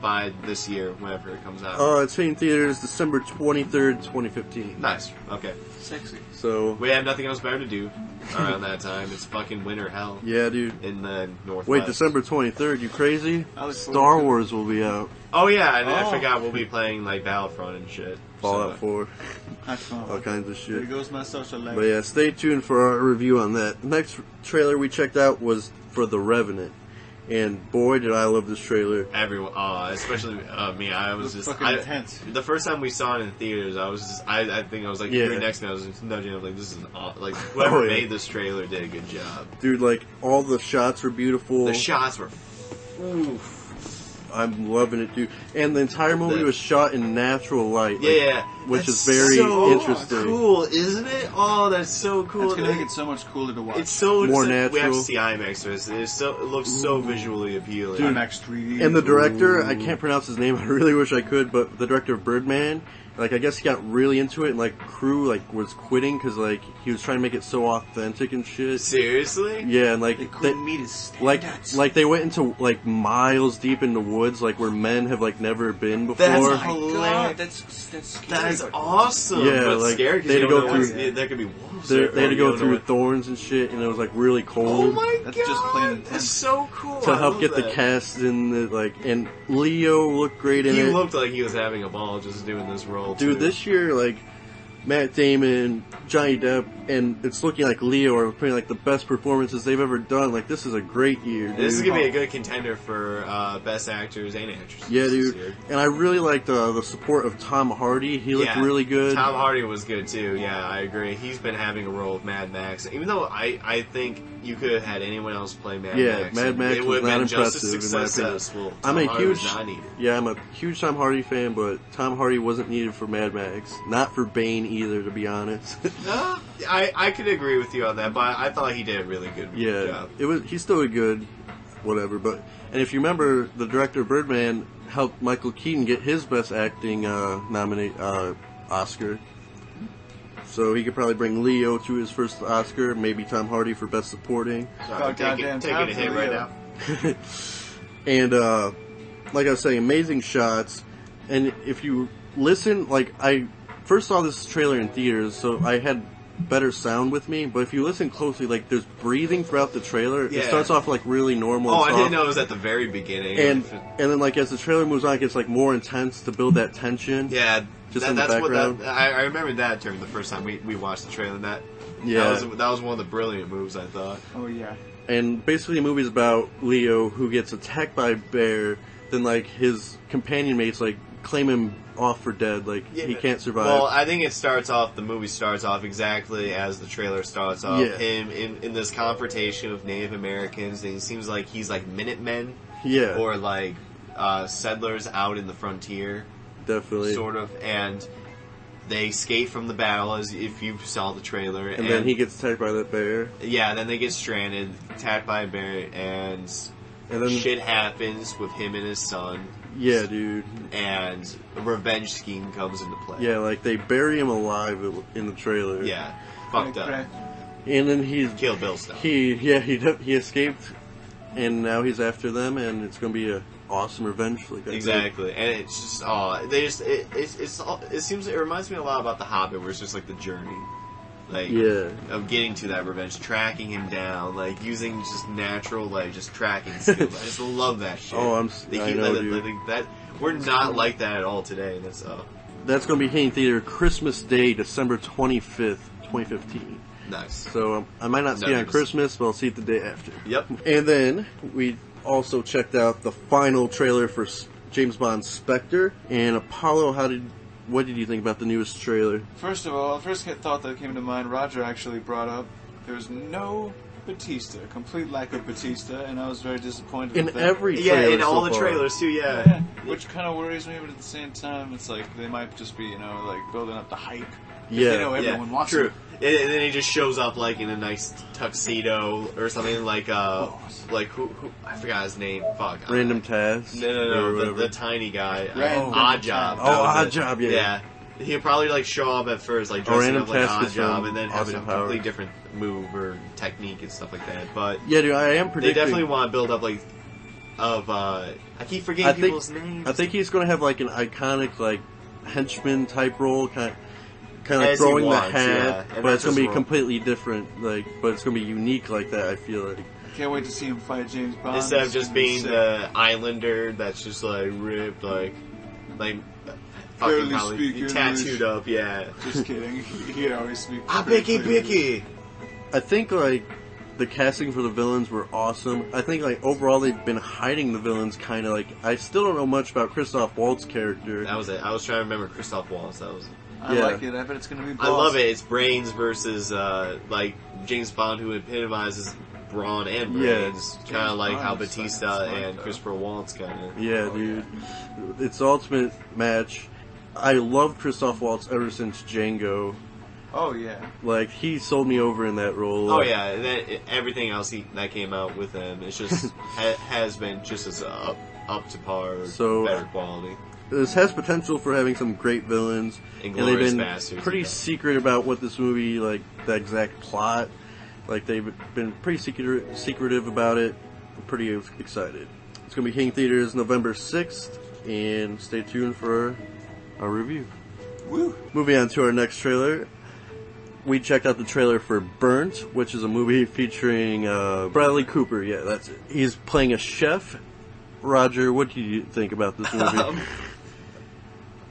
[SPEAKER 2] by this year, whenever it comes out.
[SPEAKER 1] It's hitting theaters December 23rd, 2015.
[SPEAKER 2] Nice. Okay.
[SPEAKER 3] Sexy.
[SPEAKER 1] So
[SPEAKER 2] we have nothing else better to do around that time. It's fucking winter hell.
[SPEAKER 1] Yeah, dude.
[SPEAKER 2] In the Northwest.
[SPEAKER 1] Wait, December 23rd? You crazy? Star Wars will be out.
[SPEAKER 2] Oh yeah, and I forgot we'll be playing like Battlefront and shit.
[SPEAKER 1] Fallout 4.
[SPEAKER 3] All
[SPEAKER 1] kinds of shit.
[SPEAKER 3] There goes my social life.
[SPEAKER 1] But yeah, stay tuned for our review on that. Next trailer we checked out was for The Revenant. And boy, did I love this trailer.
[SPEAKER 2] Everyone, especially me. I was just
[SPEAKER 3] intense.
[SPEAKER 2] The first time we saw it in theaters, I think I was like, you're next to me. I was just nudging. I was like, this is like whoever made this trailer did a good job,
[SPEAKER 1] dude. Like all the shots were beautiful.
[SPEAKER 2] The shots were. Oof.
[SPEAKER 1] I'm loving it, dude. And the entire movie was shot in natural light. Which is very interesting.
[SPEAKER 2] Cool, isn't it? Oh, that's so cool.
[SPEAKER 3] It's gonna make it so much cooler to watch.
[SPEAKER 2] It's so
[SPEAKER 1] more natural.
[SPEAKER 2] We have to see IMAX, so it looks so visually appealing.
[SPEAKER 1] Dude,
[SPEAKER 3] IMAX 3D.
[SPEAKER 1] And the director, I can't pronounce his name. I really wish I could, but the director of Birdman. Like, I guess he got really into it, and, like, crew, like, was quitting because, like, he was trying to make it so authentic and shit.
[SPEAKER 2] Seriously?
[SPEAKER 1] Yeah, and, like,
[SPEAKER 3] they couldn't meet his standards.
[SPEAKER 1] Like, they went into, like, miles deep in the woods, like, where men have, like, never been before.
[SPEAKER 2] That's hilarious.
[SPEAKER 3] That's scary.
[SPEAKER 2] That is awesome.
[SPEAKER 1] Yeah,
[SPEAKER 2] but
[SPEAKER 1] like,
[SPEAKER 2] scary
[SPEAKER 1] they had to go through,
[SPEAKER 2] there could be wolves.
[SPEAKER 1] They had to go through thorns and shit, and it was, like, really cold.
[SPEAKER 2] Oh my god!
[SPEAKER 3] That's just plain intense.
[SPEAKER 2] That's so cool.
[SPEAKER 1] To help get the cast in the, like, and Leo looked great in it.
[SPEAKER 2] He looked like he was having a ball just doing this role,
[SPEAKER 1] dude, this year, like, Matt Damon, Johnny Depp, and it's looking like Leo are putting like the best performances they've ever done. Like, this is a great year, dude.
[SPEAKER 2] This is gonna be a good contender for best actors and actresses.
[SPEAKER 1] Yeah, dude. And I really liked the support of Tom Hardy. He looked really good.
[SPEAKER 2] Tom Hardy was good too. Yeah, I agree. He's been having a role with Mad Max, even though I think you could have had anyone else play Mad Max.
[SPEAKER 1] Yeah, Mad Max was not impressive in my opinion. I'm a huge Tom Hardy fan, but Tom Hardy wasn't needed for Mad Max. Not for Bane either, to be honest.
[SPEAKER 2] No, I could agree with you on that, but I thought he did a really good job.
[SPEAKER 1] He's still a good whatever. But and if you remember, the director of Birdman helped Michael Keaton get his Best Acting Oscar. So he could probably bring Leo to his first Oscar, maybe Tom Hardy for Best Supporting.
[SPEAKER 2] Sorry, taking a hit right now.
[SPEAKER 1] And like I was saying, amazing shots. And if you listen, like, I first saw this trailer in theaters, so I had better sound with me, but if you listen closely, like, there's breathing throughout the trailer. It starts off like really normal.
[SPEAKER 2] I didn't know it was at the very beginning.
[SPEAKER 1] And then, like, as the trailer moves on, it gets like more intense to build that tension.
[SPEAKER 2] Yeah,
[SPEAKER 1] just in the background.
[SPEAKER 2] I remember that during the first time we watched the trailer. That was one of the brilliant moves, I thought.
[SPEAKER 3] Oh yeah.
[SPEAKER 1] And basically, the movie's about Leo who gets attacked by a bear. Then, like, his companion mates like claim him off for dead. Like, he can't survive.
[SPEAKER 2] Well, I think the movie starts off exactly as the trailer starts off.
[SPEAKER 1] Yeah.
[SPEAKER 2] Him in this confrontation with Native Americans, and it seems like he's like Minutemen.
[SPEAKER 1] Yeah.
[SPEAKER 2] Or like settlers out in the frontier.
[SPEAKER 1] Definitely.
[SPEAKER 2] Sort of. And they escape from the battle, as if you saw the trailer.
[SPEAKER 1] And then he gets attacked by that bear.
[SPEAKER 2] Yeah, then they get stranded, attacked by a bear, and then shit happens with him and his son.
[SPEAKER 1] Yeah, dude.
[SPEAKER 2] And a revenge scheme comes into play.
[SPEAKER 1] Yeah, like they bury him alive in the trailer.
[SPEAKER 2] Yeah, fucked up.
[SPEAKER 1] And then he's
[SPEAKER 2] Kill Bill stuff.
[SPEAKER 1] He escaped, and now he's after them, and it's gonna be a awesome revenge flick.
[SPEAKER 2] Exactly, and it's just it reminds me a lot about The Hobbit, where it's just like the journey. Like, of getting to that revenge, tracking him down, like, using just natural, like, just tracking skills. I just love that shit.
[SPEAKER 1] I know, dude.
[SPEAKER 2] We're not like that at all today.
[SPEAKER 1] That's going to be hitting theater Christmas Day, December 25th, 2015.
[SPEAKER 2] Nice.
[SPEAKER 1] So, I might not see it on Christmas, but I'll see it the day after.
[SPEAKER 2] Yep.
[SPEAKER 1] And then, we also checked out the final trailer for James Bond's Spectre. And Apollo, what did you think about the newest trailer?
[SPEAKER 3] First of all, the first thought that came to mind, Roger actually brought up, there's no Batista, complete lack of Batista, and I was very disappointed
[SPEAKER 1] in
[SPEAKER 3] with that.
[SPEAKER 1] Every trailer.
[SPEAKER 2] Yeah, in all the trailers too, yeah.
[SPEAKER 3] Which kind of worries me, but at the same time, it's like they might just be, like building up the hype.
[SPEAKER 1] Yeah.
[SPEAKER 3] They know everyone wants
[SPEAKER 2] true.
[SPEAKER 3] it.
[SPEAKER 2] And then he just shows up like in a nice tuxedo or something like like who I forgot his name. Fuck.
[SPEAKER 1] Random Task.
[SPEAKER 2] No, the tiny guy.
[SPEAKER 3] Odd
[SPEAKER 2] Job.
[SPEAKER 1] Odd Job. Yeah.
[SPEAKER 2] He'll probably like show up at first like dressing up like Odd Job, and then have some completely different move or technique and stuff like that. But
[SPEAKER 1] yeah, dude, I am predicting.
[SPEAKER 2] They definitely want to build up like I keep forgetting people's names.
[SPEAKER 1] I think he's going to have like an iconic like henchman type role, kind of throwing the hat, but it's going to be completely different. Like, but it's going to be unique like that. I feel like.
[SPEAKER 3] Can't wait to see him fight James Bond.
[SPEAKER 2] Instead of just being the Islander that's just like ripped, like fucking probably tattooed up. Yeah.
[SPEAKER 3] Just kidding. He'd always speak.
[SPEAKER 2] Bicky.
[SPEAKER 1] I think like the casting for the villains were awesome. I think like overall they've been hiding the villains kind of like. I still don't know much about Christoph Waltz's character.
[SPEAKER 2] That was it. I was trying to remember Christoph Waltz. That was.
[SPEAKER 3] I like it. I bet it's going to be. Boss.
[SPEAKER 2] I love it. It's brains versus like James Bond, who epitomizes brawn and brains, kind of like how Batista and Christopher Waltz kind of.
[SPEAKER 1] Yeah, dude, it's the ultimate match. I loved Christoph Waltz ever since Django.
[SPEAKER 3] Oh yeah,
[SPEAKER 1] like he sold me over in that role.
[SPEAKER 2] Oh yeah, and everything else that came out with him, it's just has been just as up to par, better quality.
[SPEAKER 1] This has potential for having some great villains, and they've been pretty secret about what this movie, like the exact plot. Like they've been pretty secretive about it. I'm pretty excited. It's going to be hitting theaters November 6th, and stay tuned for our review.
[SPEAKER 3] Woo!
[SPEAKER 1] Moving on to our next trailer. We checked out the trailer for Burnt, which is a movie featuring Bradley Cooper. Yeah, that's it. He's playing a chef. Roger, what do you think about this movie?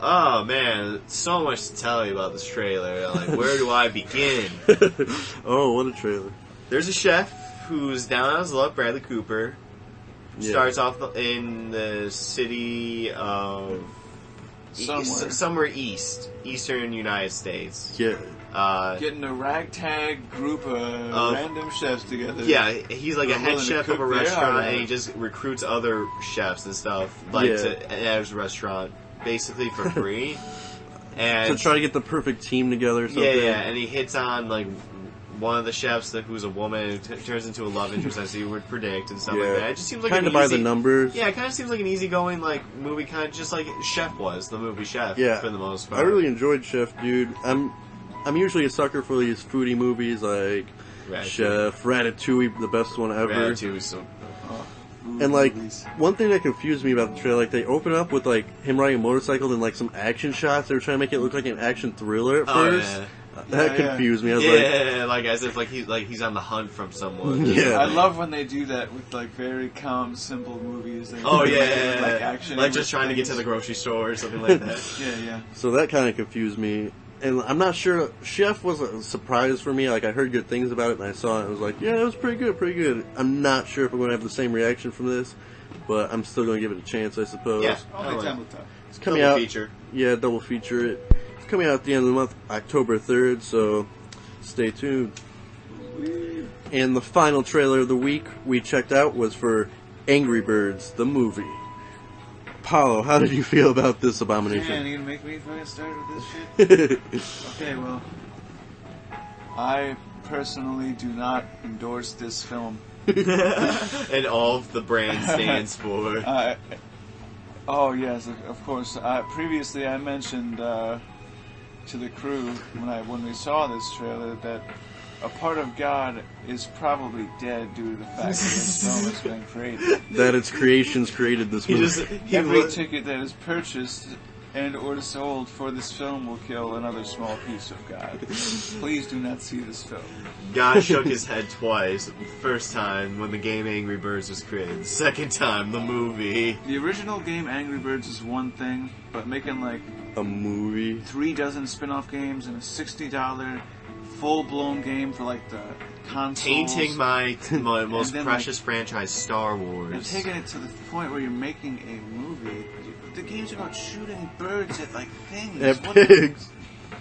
[SPEAKER 2] Oh man, so much to tell you about this trailer. Like, where do I begin?
[SPEAKER 1] Oh, what a trailer.
[SPEAKER 2] There's a chef who's down on his luck, Bradley Cooper. Starts off in the city of somewhere eastern United States.
[SPEAKER 1] Yeah.
[SPEAKER 3] Getting a ragtag group of random chefs together.
[SPEAKER 2] Yeah, he's like a head chef of a restaurant, and he just recruits other chefs and stuff at his restaurant, basically for free. And
[SPEAKER 1] to try to get the perfect team together. Or something.
[SPEAKER 2] Yeah, and he hits on like one of the chefs who's a woman, who turns into a love interest, as you would predict, and stuff like that. It just seems like
[SPEAKER 1] kind of by the numbers.
[SPEAKER 2] Yeah, it kind of seems like an easygoing like movie, kind of just like Chef was, the movie Chef.
[SPEAKER 1] Yeah,
[SPEAKER 2] for the most part.
[SPEAKER 1] I really enjoyed Chef, dude. I'm usually a sucker for these foodie movies like Chef, Ratatouille, the best one ever.
[SPEAKER 2] Ratatouille, so.
[SPEAKER 1] And like one thing that confused me about the trailer, like they open up with like him riding a motorcycle and like some action shots. They were trying to make it look like an action thriller at first. Yeah. That confused me. I was
[SPEAKER 2] like as if he's on the hunt from someone.
[SPEAKER 1] Yeah,
[SPEAKER 3] I love when they do that with like very calm, simple movies. Like action,
[SPEAKER 2] like just trying to get to the grocery store or something like that.
[SPEAKER 3] Yeah.
[SPEAKER 1] So that kind of confused me, and I'm not sure. Chef was a surprise for me. Like I heard good things about it, and I saw it. And I was like, yeah, it was pretty good. I'm not sure if I'm going to have the same reaction from this, but I'm still going to give it a chance, I suppose.
[SPEAKER 2] Yeah,
[SPEAKER 1] It's coming
[SPEAKER 2] double
[SPEAKER 1] out.
[SPEAKER 2] Feature.
[SPEAKER 1] Yeah, double feature. It's coming out at the end of the month, October 3rd. So stay tuned. And the final trailer of the week we checked out was for Angry Birds, the movie. Paulo, how did you feel about this abomination?
[SPEAKER 3] Man, you gonna make me fucking start with this shit? Okay, well, I personally do not endorse this film.
[SPEAKER 2] And all of the brand stands for.
[SPEAKER 3] Oh yes, of course. Previously, I mentioned to the crew when we saw this trailer that a part of God is probably dead due to the fact that this film has been created.
[SPEAKER 1] That its creations created this movie.
[SPEAKER 3] Every ticket that is purchased and or sold for this film will kill another small piece of God. Please do not see this film.
[SPEAKER 2] God shook his head twice. First time when the game Angry Birds was created. Second time, the movie.
[SPEAKER 3] The original game Angry Birds is one thing, but making like
[SPEAKER 1] a movie,
[SPEAKER 3] 36 spin-off games and a $60 full-blown game for like the consoles.
[SPEAKER 2] Tainting my most precious franchise, Star Wars.
[SPEAKER 3] And taking it to the point where you're making a movie. The game's about shooting birds at like things.
[SPEAKER 1] At pigs.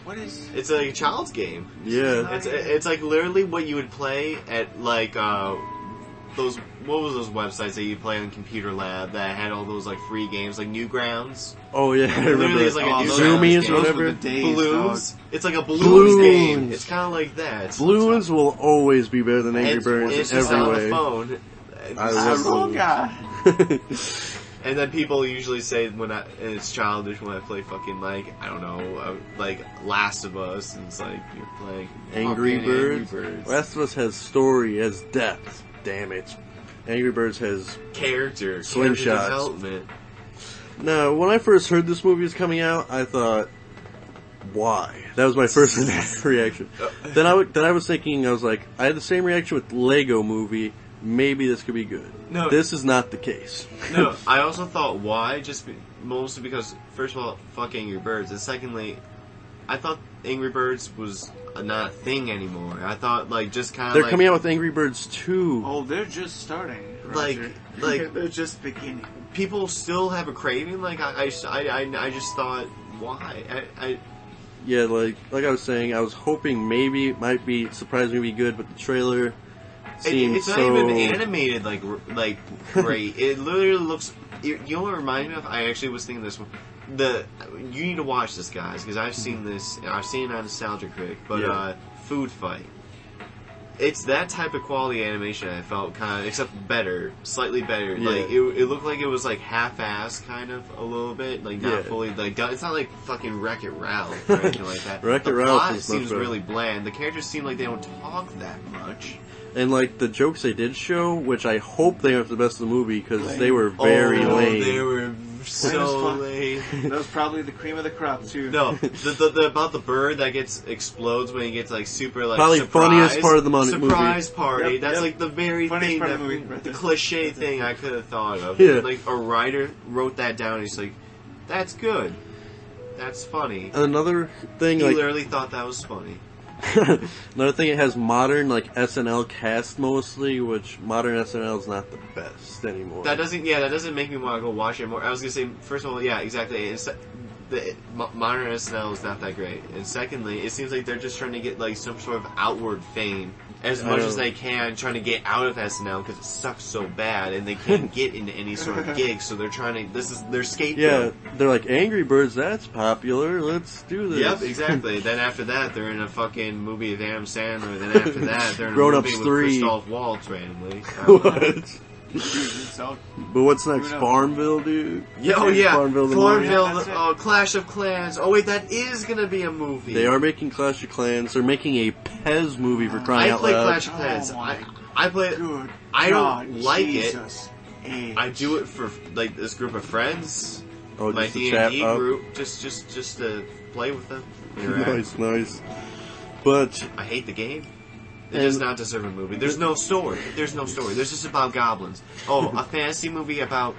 [SPEAKER 3] What is?
[SPEAKER 2] It's a child's game.
[SPEAKER 1] Yeah.
[SPEAKER 2] It's like literally what you would play at like those. What was those websites that you play on Computer Lab that had all those like free games like Newgrounds?
[SPEAKER 1] Oh yeah, I remember.
[SPEAKER 2] Literally, it's like a
[SPEAKER 1] Zoomies or whatever.
[SPEAKER 2] Balloons. It's like a Balloons game. It's kind of like that.
[SPEAKER 1] Balloons will always be better than Angry Birds
[SPEAKER 2] it's
[SPEAKER 1] in
[SPEAKER 2] just
[SPEAKER 1] every
[SPEAKER 2] on
[SPEAKER 1] way.
[SPEAKER 2] the phone.
[SPEAKER 1] I love
[SPEAKER 3] Balloons.
[SPEAKER 2] And then people usually say and it's childish when I play fucking like, I don't know, like Last of Us, and it's like, you're playing
[SPEAKER 1] Angry Birds. Last of Us has story, has depth, damn it. Angry Birds has
[SPEAKER 2] character
[SPEAKER 1] slingshots.
[SPEAKER 2] Development.
[SPEAKER 1] Now, when I first heard this movie was coming out, I thought, why? That was my first reaction. Then I was thinking, I was like, I had the same reaction with Lego Movie. Maybe this could be good. No, this is not the case.
[SPEAKER 2] No, I also thought why, mostly because, first of all, fuck Angry Birds, and secondly, I thought Angry Birds was not a thing anymore. I thought, like, just kind of
[SPEAKER 1] They're coming out with Angry Birds 2.
[SPEAKER 3] Oh, they're just starting, Roger.
[SPEAKER 2] Like
[SPEAKER 3] they're just beginning.
[SPEAKER 2] People still have a craving, like, I just thought, why?
[SPEAKER 1] Yeah, like I was saying, I was hoping maybe it might be surprisingly good, but the trailer seems
[SPEAKER 2] it's not even animated like great. It literally looks. You know what it reminded me of? I actually was thinking this one. You need to watch this, guys, because I've seen this. I've seen it on Nostalgia Critic, but Food Fight. It's that type of quality animation. I felt kind of, except better, slightly better.
[SPEAKER 1] Yeah.
[SPEAKER 2] Like it looked like it was like half-assed, kind of a little bit, like not fully like done. It's not like fucking Wreck-It Ralph or anything like that.
[SPEAKER 1] Wreck-It
[SPEAKER 2] Ralph
[SPEAKER 1] Ralph
[SPEAKER 2] plot seems really bland. The characters seem like they don't talk that much.
[SPEAKER 1] And like the jokes they did show, which I hope they are the best of the movie because they were very lame.
[SPEAKER 2] They were so lame.
[SPEAKER 3] That was probably the cream of the crop too.
[SPEAKER 2] No, the about the bird that explodes when he gets like super like
[SPEAKER 1] probably funniest part of the movie.
[SPEAKER 2] Surprise party.
[SPEAKER 3] Yep,
[SPEAKER 2] That's like the very
[SPEAKER 3] funniest
[SPEAKER 2] thing the cliche thing I could have thought of.
[SPEAKER 1] Yeah.
[SPEAKER 2] Like a writer wrote that down. And he's like, "That's good. That's funny."
[SPEAKER 1] Another thing,
[SPEAKER 2] he literally thought that was funny.
[SPEAKER 1] Another thing, it has modern like SNL cast mostly, which modern SNL is not the best anymore.
[SPEAKER 2] That doesn't make me want to go watch it more. I was gonna say, first of all, yeah, exactly. The modern SNL is not that great, and secondly, it seems like they're just trying to get like some sort of outward fame as much as they can, trying to get out of SNL because it sucks so bad, and they can't get into any sort of gigs. So they're trying to. This is their scapegoat.
[SPEAKER 1] Yeah, they're like Angry Birds. That's popular. Let's do this.
[SPEAKER 2] Yep, exactly. Then after that, they're in a fucking movie with Adam Sandler. Then after that, they're in a movie with
[SPEAKER 1] 3.
[SPEAKER 2] Christoph Waltz randomly.
[SPEAKER 1] What? But what's next? Farmville, dude?
[SPEAKER 2] Farmville, Clash of Clans. Oh wait, that is gonna be a movie.
[SPEAKER 1] They are making Clash of Clans. They're making a Pez movie for crying out loud.
[SPEAKER 2] I play Clash of Clans. I play it. I don't like it. I do it for like this group of friends.
[SPEAKER 1] Oh,
[SPEAKER 2] my
[SPEAKER 1] just the chat
[SPEAKER 2] D&D group, just to play with them.
[SPEAKER 1] Nice. But
[SPEAKER 2] I hate the game. It does not deserve a movie. There's no story. There's just about goblins. Oh, a fantasy movie about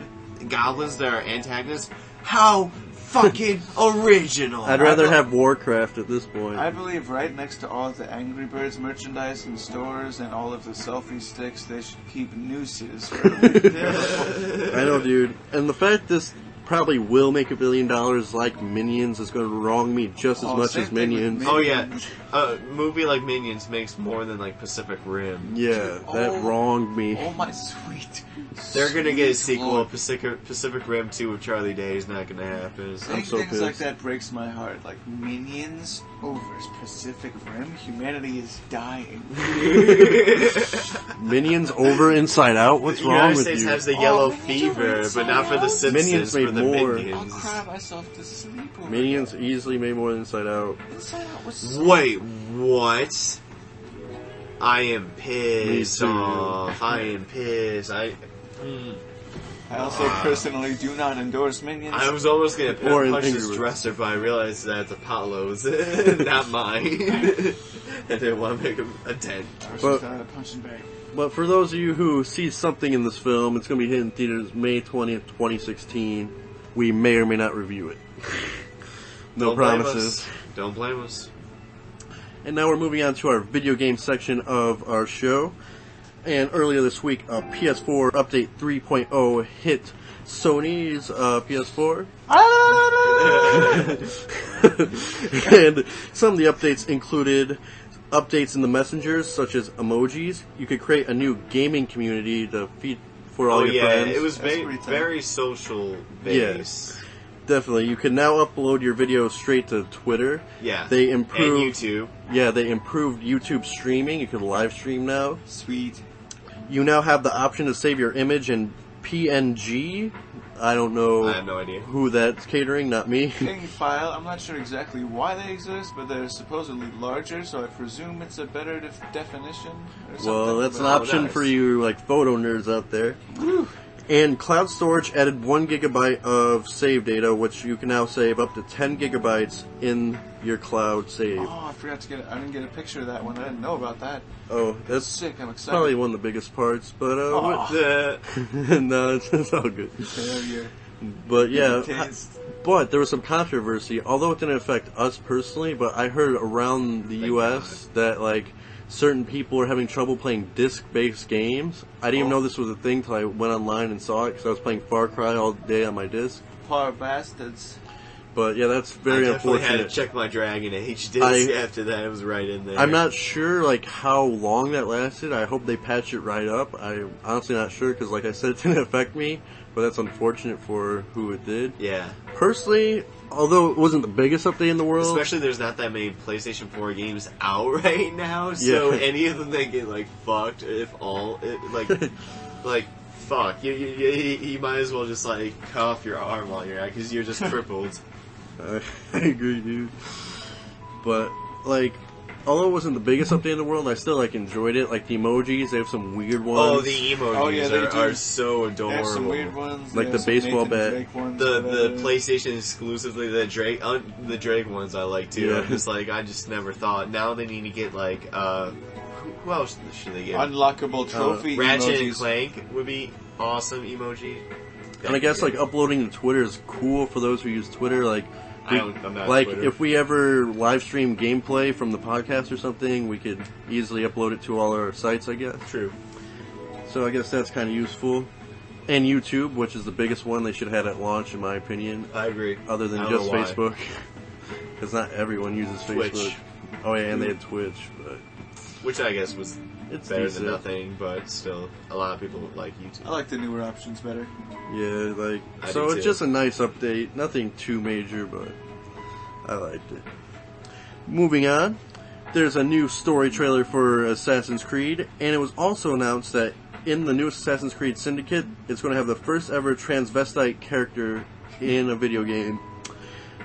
[SPEAKER 2] goblins that are antagonists? How fucking original!
[SPEAKER 1] I'd rather have Warcraft at this point.
[SPEAKER 3] I believe right next to all of the Angry Birds merchandise in stores and all of the selfie sticks, they should keep nooses.
[SPEAKER 1] I know, dude. And the fact this probably will make $1 billion like Minions. It's going to wrong me just as much as Minions.
[SPEAKER 2] Oh yeah, a movie like Minions makes more than like Pacific Rim.
[SPEAKER 1] Yeah, that wronged me.
[SPEAKER 3] Oh my sweet.
[SPEAKER 2] They're going to get a sequel, Pacific Rim 2 with Charlie Day is not going to happen.
[SPEAKER 3] I'm so things pissed. Like that breaks my heart. Like Minions over Pacific Rim, humanity is dying.
[SPEAKER 1] Minions over Inside Out? What's wrong with you?
[SPEAKER 2] The United States has the yellow fever, but not for the Simpsons.
[SPEAKER 1] Minions made more.
[SPEAKER 2] Minions.
[SPEAKER 3] I'll cry myself to sleep over
[SPEAKER 1] Minions easily made more than Inside Out.
[SPEAKER 3] Inside Out was so
[SPEAKER 2] Wait, what? I am pissed off. I am pissed. I
[SPEAKER 3] also personally do not endorse Minions.
[SPEAKER 2] I was almost going to punch this dresser, but I realized that's Apollo's, not mine. I didn't want to make a dent.
[SPEAKER 1] But for those of you who see something in this film, it's going to be hitting theaters May 20th, 2016. We may or may not review it. No promises.
[SPEAKER 2] Don't blame us.
[SPEAKER 1] And now we're moving on to our video game section of our show. And earlier this week, a PS4 Update 3.0 hit Sony's PS4. And some of the updates included updates in the messengers, such as emojis. You could create a new gaming community to feed for all your friends.
[SPEAKER 2] It was very social based.
[SPEAKER 1] Yeah, definitely. You can now upload your videos straight to Twitter.
[SPEAKER 2] Yeah,
[SPEAKER 1] they improved
[SPEAKER 2] and YouTube.
[SPEAKER 1] Yeah, they improved YouTube streaming. You can live stream now.
[SPEAKER 3] Sweet.
[SPEAKER 1] You now have the option to save your image in PNG. I don't know.
[SPEAKER 2] I have no idea
[SPEAKER 1] who that's catering, not me.
[SPEAKER 3] PNG file. I'm not sure exactly why they exist, but they're supposedly larger, so I presume it's a better definition. Or something.
[SPEAKER 1] Well, that's an option for you, like photo nerds out there. Woo. And cloud storage added 1 gigabyte of save data, which you can now save up to 10 gigabytes in your cloud save.
[SPEAKER 3] Oh, I forgot to get. I didn't get a picture of that one. I didn't know about that.
[SPEAKER 1] Oh, that's
[SPEAKER 3] sick. I'm excited.
[SPEAKER 1] Probably one of the biggest parts, but no, it's all good. But yeah, but there was some controversy. Although it didn't affect us personally, but I heard around the U.S. that like certain people are having trouble playing disc-based games. I didn't even know this was a thing till I went online and saw it because I was playing Far Cry all day on my disc.
[SPEAKER 3] Poor bastards.
[SPEAKER 1] But yeah, that's very unfortunate.
[SPEAKER 2] I had to check my Dragon Age disc after that. It was right in there.
[SPEAKER 1] I'm not sure like how long that lasted. I hope they patch it right up. I'm honestly not sure because, like I said, it didn't affect me. But that's unfortunate for who it did.
[SPEAKER 2] Yeah.
[SPEAKER 1] Personally, although it wasn't the biggest update in the world,
[SPEAKER 2] especially there's not that many PlayStation 4 games out right now, so any of them that get like fucked, if all, like fuck, you might as well just like cut off your arm while you're at, because you're just crippled.
[SPEAKER 1] I agree, dude. But like, although it wasn't the biggest update in the world, I still like enjoyed it. Like the emojis, they have some weird ones.
[SPEAKER 2] Oh, the emojis are so adorable.
[SPEAKER 3] They have some weird ones.
[SPEAKER 1] Like the baseball bat.
[SPEAKER 2] The PlayStation exclusively, the Drake ones I like too. Yeah. I just never thought. Now they need to get like who else should they get?
[SPEAKER 3] Unlockable trophy
[SPEAKER 2] Ratchet
[SPEAKER 3] emojis.
[SPEAKER 2] and Clank would be awesome emoji.
[SPEAKER 1] And I guess like uploading to Twitter is cool for those who use Twitter. Like,
[SPEAKER 2] I'm not
[SPEAKER 1] like
[SPEAKER 2] Twitter.
[SPEAKER 1] If we ever live stream gameplay from the podcast or something, we could easily upload it to all our sites, I guess.
[SPEAKER 2] True.
[SPEAKER 1] So I guess that's kind of useful. And YouTube, which is the biggest one they should have had at launch, in my opinion.
[SPEAKER 2] I agree.
[SPEAKER 1] Other than just Facebook. Because not everyone uses
[SPEAKER 2] Twitch.
[SPEAKER 1] Facebook. Oh yeah, and they had Twitch. But
[SPEAKER 2] which I guess was better
[SPEAKER 1] decent.
[SPEAKER 2] than nothing, but still, a lot of people like YouTube.
[SPEAKER 3] I like the newer options better.
[SPEAKER 1] Yeah, like, so it's just a nice update. Nothing too major, but I liked it. Moving on, there's a new story trailer for Assassin's Creed, and it was also announced that in the newest Assassin's Creed Syndicate, it's going to have the first ever transvestite character in a video game.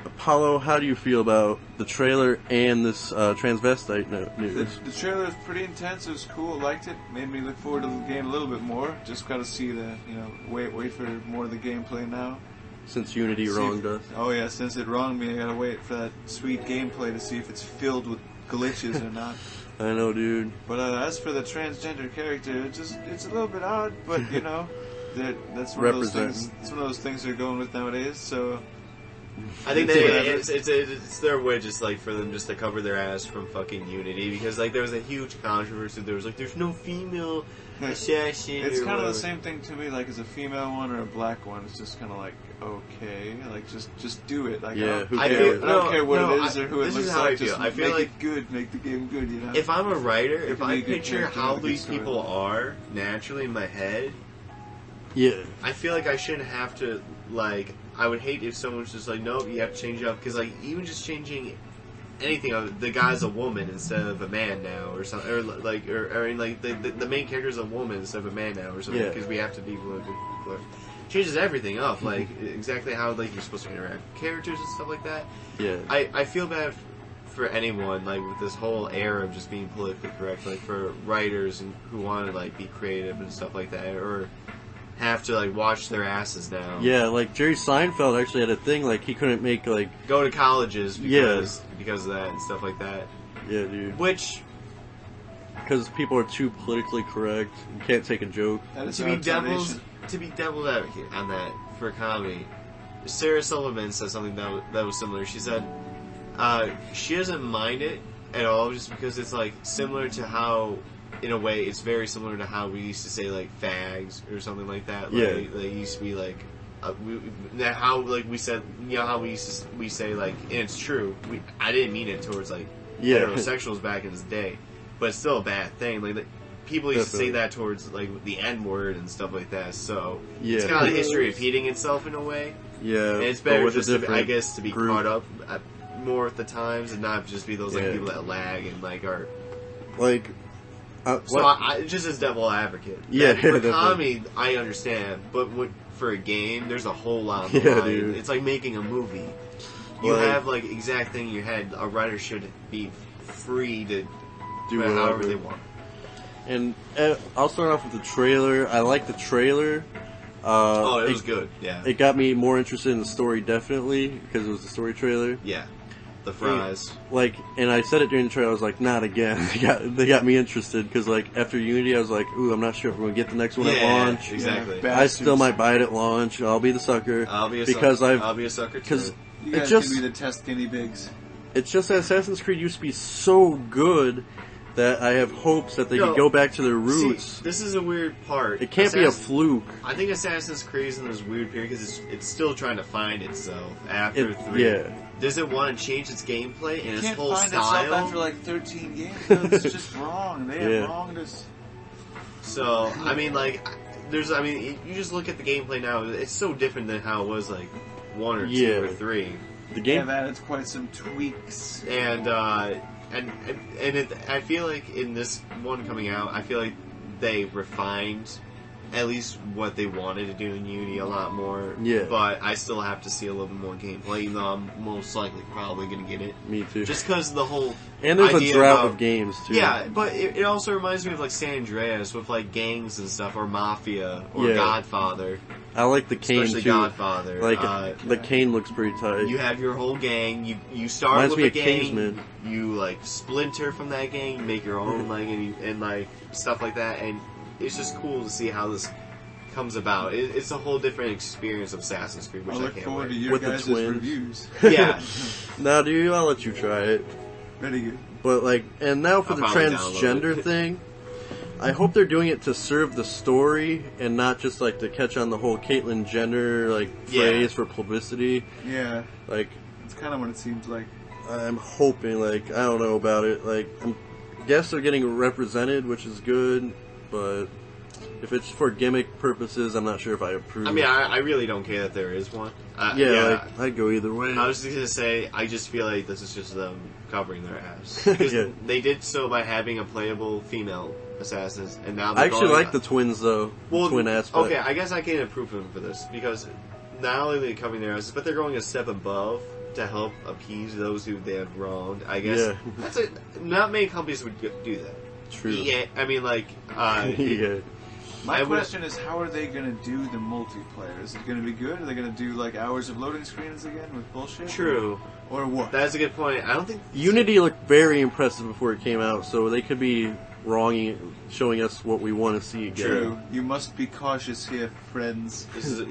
[SPEAKER 1] Apollo, how do you feel about the trailer and this transvestite news?
[SPEAKER 3] The trailer was pretty intense. It was cool. Liked it. Made me look forward to the game a little bit more. Just got to see the, wait for more of the gameplay now.
[SPEAKER 1] Since Unity wronged us.
[SPEAKER 3] Oh yeah, since it wronged me, I gotta wait for that sweet gameplay to see if it's filled with glitches or not.
[SPEAKER 1] I know, dude.
[SPEAKER 3] But as for the transgender character, it's a little bit odd, but that's one of those things. It's one of those things they're going with nowadays. So
[SPEAKER 2] I think it's their way just like for them just to cover their ass from fucking Unity, because like there was a huge controversy. There was like there's no female assassin.
[SPEAKER 3] It's kind of the same thing to me. Like as a female one or a black one, it's just kind of like okay, like just do it. Like
[SPEAKER 1] yeah,
[SPEAKER 3] I don't care what it is or who it looks like.
[SPEAKER 2] I feel
[SPEAKER 3] make
[SPEAKER 2] like
[SPEAKER 3] it good, make the game good. You know.
[SPEAKER 2] If I'm a writer, if I picture how these people are naturally in my head,
[SPEAKER 1] yeah,
[SPEAKER 2] I feel like I shouldn't have to like. I would hate if someone's just like, nope, you have to change it up, because like even just changing anything, the guy's a woman instead of a man now, or something, or like the main character is a woman instead of a man now, or something, because we have to be politically changes everything up, like exactly how like you're supposed to interact with characters and stuff like that.
[SPEAKER 1] Yeah,
[SPEAKER 2] I feel bad for anyone like with this whole era of just being politically correct, like for writers and who want to like be creative and stuff like that, or have to like watch their asses down.
[SPEAKER 1] Yeah, like Jerry Seinfeld actually had a thing like he couldn't make like
[SPEAKER 2] go to colleges because of that and stuff like that.
[SPEAKER 1] Yeah, dude.
[SPEAKER 2] Which
[SPEAKER 1] because people are too politically correct, you can't take a joke.
[SPEAKER 2] To be devil's advocate on that for comedy, Sarah Silverman said something that was similar. She said she doesn't mind it at all, just because it's like similar to how. In a way, it's very similar to how we used to say like fags or something like that. Like, they used to be like how like we said, you know how we say like, and it's true. I didn't mean it towards like heterosexuals back in this day, but it's still a bad thing. Like people used to say that towards like the N word and stuff like that. So it's kind of a history repeating itself in a way.
[SPEAKER 1] Yeah,
[SPEAKER 2] and it's better just to be caught up more at the times and not just be those like people that lag and like are
[SPEAKER 1] like.
[SPEAKER 2] Just as devil advocate.
[SPEAKER 1] Yeah,
[SPEAKER 2] for comedy, I understand, but for a game, there's a whole lot. Dude. It's like making a movie. You have like exact thing in your head. A writer should be free to do however they want.
[SPEAKER 1] And I'll start off with the trailer. I like the trailer.
[SPEAKER 2] It was good. Yeah,
[SPEAKER 1] it got me more interested in the story, definitely, because it was the story trailer.
[SPEAKER 2] Yeah. The fries.
[SPEAKER 1] And I said it during the trailer, I was like, not again. They got me interested, because, like, after Unity, I was like, ooh, I'm not sure if we're going to get the next one at launch.
[SPEAKER 2] Exactly.
[SPEAKER 1] Yeah, I still might buy it at launch. I'll be the sucker.
[SPEAKER 2] I'll be a sucker, too.
[SPEAKER 3] You guys can be the test guinea pigs.
[SPEAKER 1] It's just that Assassin's Creed used to be so good that I have hopes that they can go back to their roots.
[SPEAKER 2] See, this is a weird part.
[SPEAKER 1] It can't be a fluke.
[SPEAKER 2] I think Assassin's Creed is in this weird period because it's still trying to find itself after 3.
[SPEAKER 1] Yeah.
[SPEAKER 2] Does it want to change its gameplay and its whole
[SPEAKER 3] style? It can't find itself after like 13 games. It's just wrong. They have wronged us.
[SPEAKER 2] So, I mean, like, you just look at the gameplay now. It's so different than how it was like 1 or 2 or 3.
[SPEAKER 1] The game
[SPEAKER 3] it's quite some tweaks.
[SPEAKER 2] And I feel like in this one coming out, I feel like they refined at least what they wanted to do in Unity a lot more.
[SPEAKER 1] Yeah.
[SPEAKER 2] But I still have to see a little bit more gameplay, even though I'm most likely probably going to get it.
[SPEAKER 1] Me too.
[SPEAKER 2] Just because the whole
[SPEAKER 1] and there's a drought of games too.
[SPEAKER 2] Yeah, but it also reminds me of like San Andreas with like gangs and stuff, or Mafia, or Godfather.
[SPEAKER 1] I like the Kane
[SPEAKER 2] especially
[SPEAKER 1] too.
[SPEAKER 2] Godfather.
[SPEAKER 1] Like the Kane looks pretty tight.
[SPEAKER 2] You have your whole gang. You start
[SPEAKER 1] Reminds
[SPEAKER 2] with a gang.
[SPEAKER 1] Kingsman.
[SPEAKER 2] You like splinter from that gang. You make your own like and like stuff like that. And it's just cool to see how this comes about. It's a whole different experience of Assassin's Creed, which I
[SPEAKER 3] look
[SPEAKER 2] can't
[SPEAKER 3] forward
[SPEAKER 2] wait.
[SPEAKER 3] to your
[SPEAKER 1] With
[SPEAKER 3] guys'
[SPEAKER 1] the twins.
[SPEAKER 3] reviews.
[SPEAKER 2] Yeah.
[SPEAKER 1] Nah, dude, I'll let you try it.
[SPEAKER 3] Very good.
[SPEAKER 1] But like, and now for
[SPEAKER 2] I'll
[SPEAKER 1] the
[SPEAKER 2] probably
[SPEAKER 1] transgender thing, I hope they're doing it to serve the story and not just like to catch on the whole Caitlyn Jenner like phrase for publicity.
[SPEAKER 3] Yeah.
[SPEAKER 1] Like,
[SPEAKER 3] it's kind of what it seems like.
[SPEAKER 1] I'm hoping, like, I don't know about it. Like, I guess they're getting represented, which is good, but if it's for gimmick purposes, I'm not sure if I approve.
[SPEAKER 2] I mean, I really don't care that there is one.
[SPEAKER 1] Like, I'd go either way.
[SPEAKER 2] I was just going to say, I just feel like this is just them covering their ass. Because they did so by having a playable female assassins, and now
[SPEAKER 1] I actually like the twins, though.
[SPEAKER 2] Well,
[SPEAKER 1] twin aspect.
[SPEAKER 2] Okay, I guess I can't approve them for this, because not only are they covering their asses, but they're going a step above to help appease those who they have wronged. I guess that's not many companies would do that.
[SPEAKER 1] True.
[SPEAKER 2] Yeah, I mean, like,
[SPEAKER 3] My question is, how are they going to do the multiplayer? Is it going to be good? Are they going to do like hours of loading screens again with bullshit?
[SPEAKER 2] True.
[SPEAKER 3] Or what?
[SPEAKER 2] That's a good point. I don't think
[SPEAKER 1] Unity looked very impressive before it came out, so they could be showing us what we want to see again.
[SPEAKER 3] True. You must be cautious here, friends.
[SPEAKER 2] this is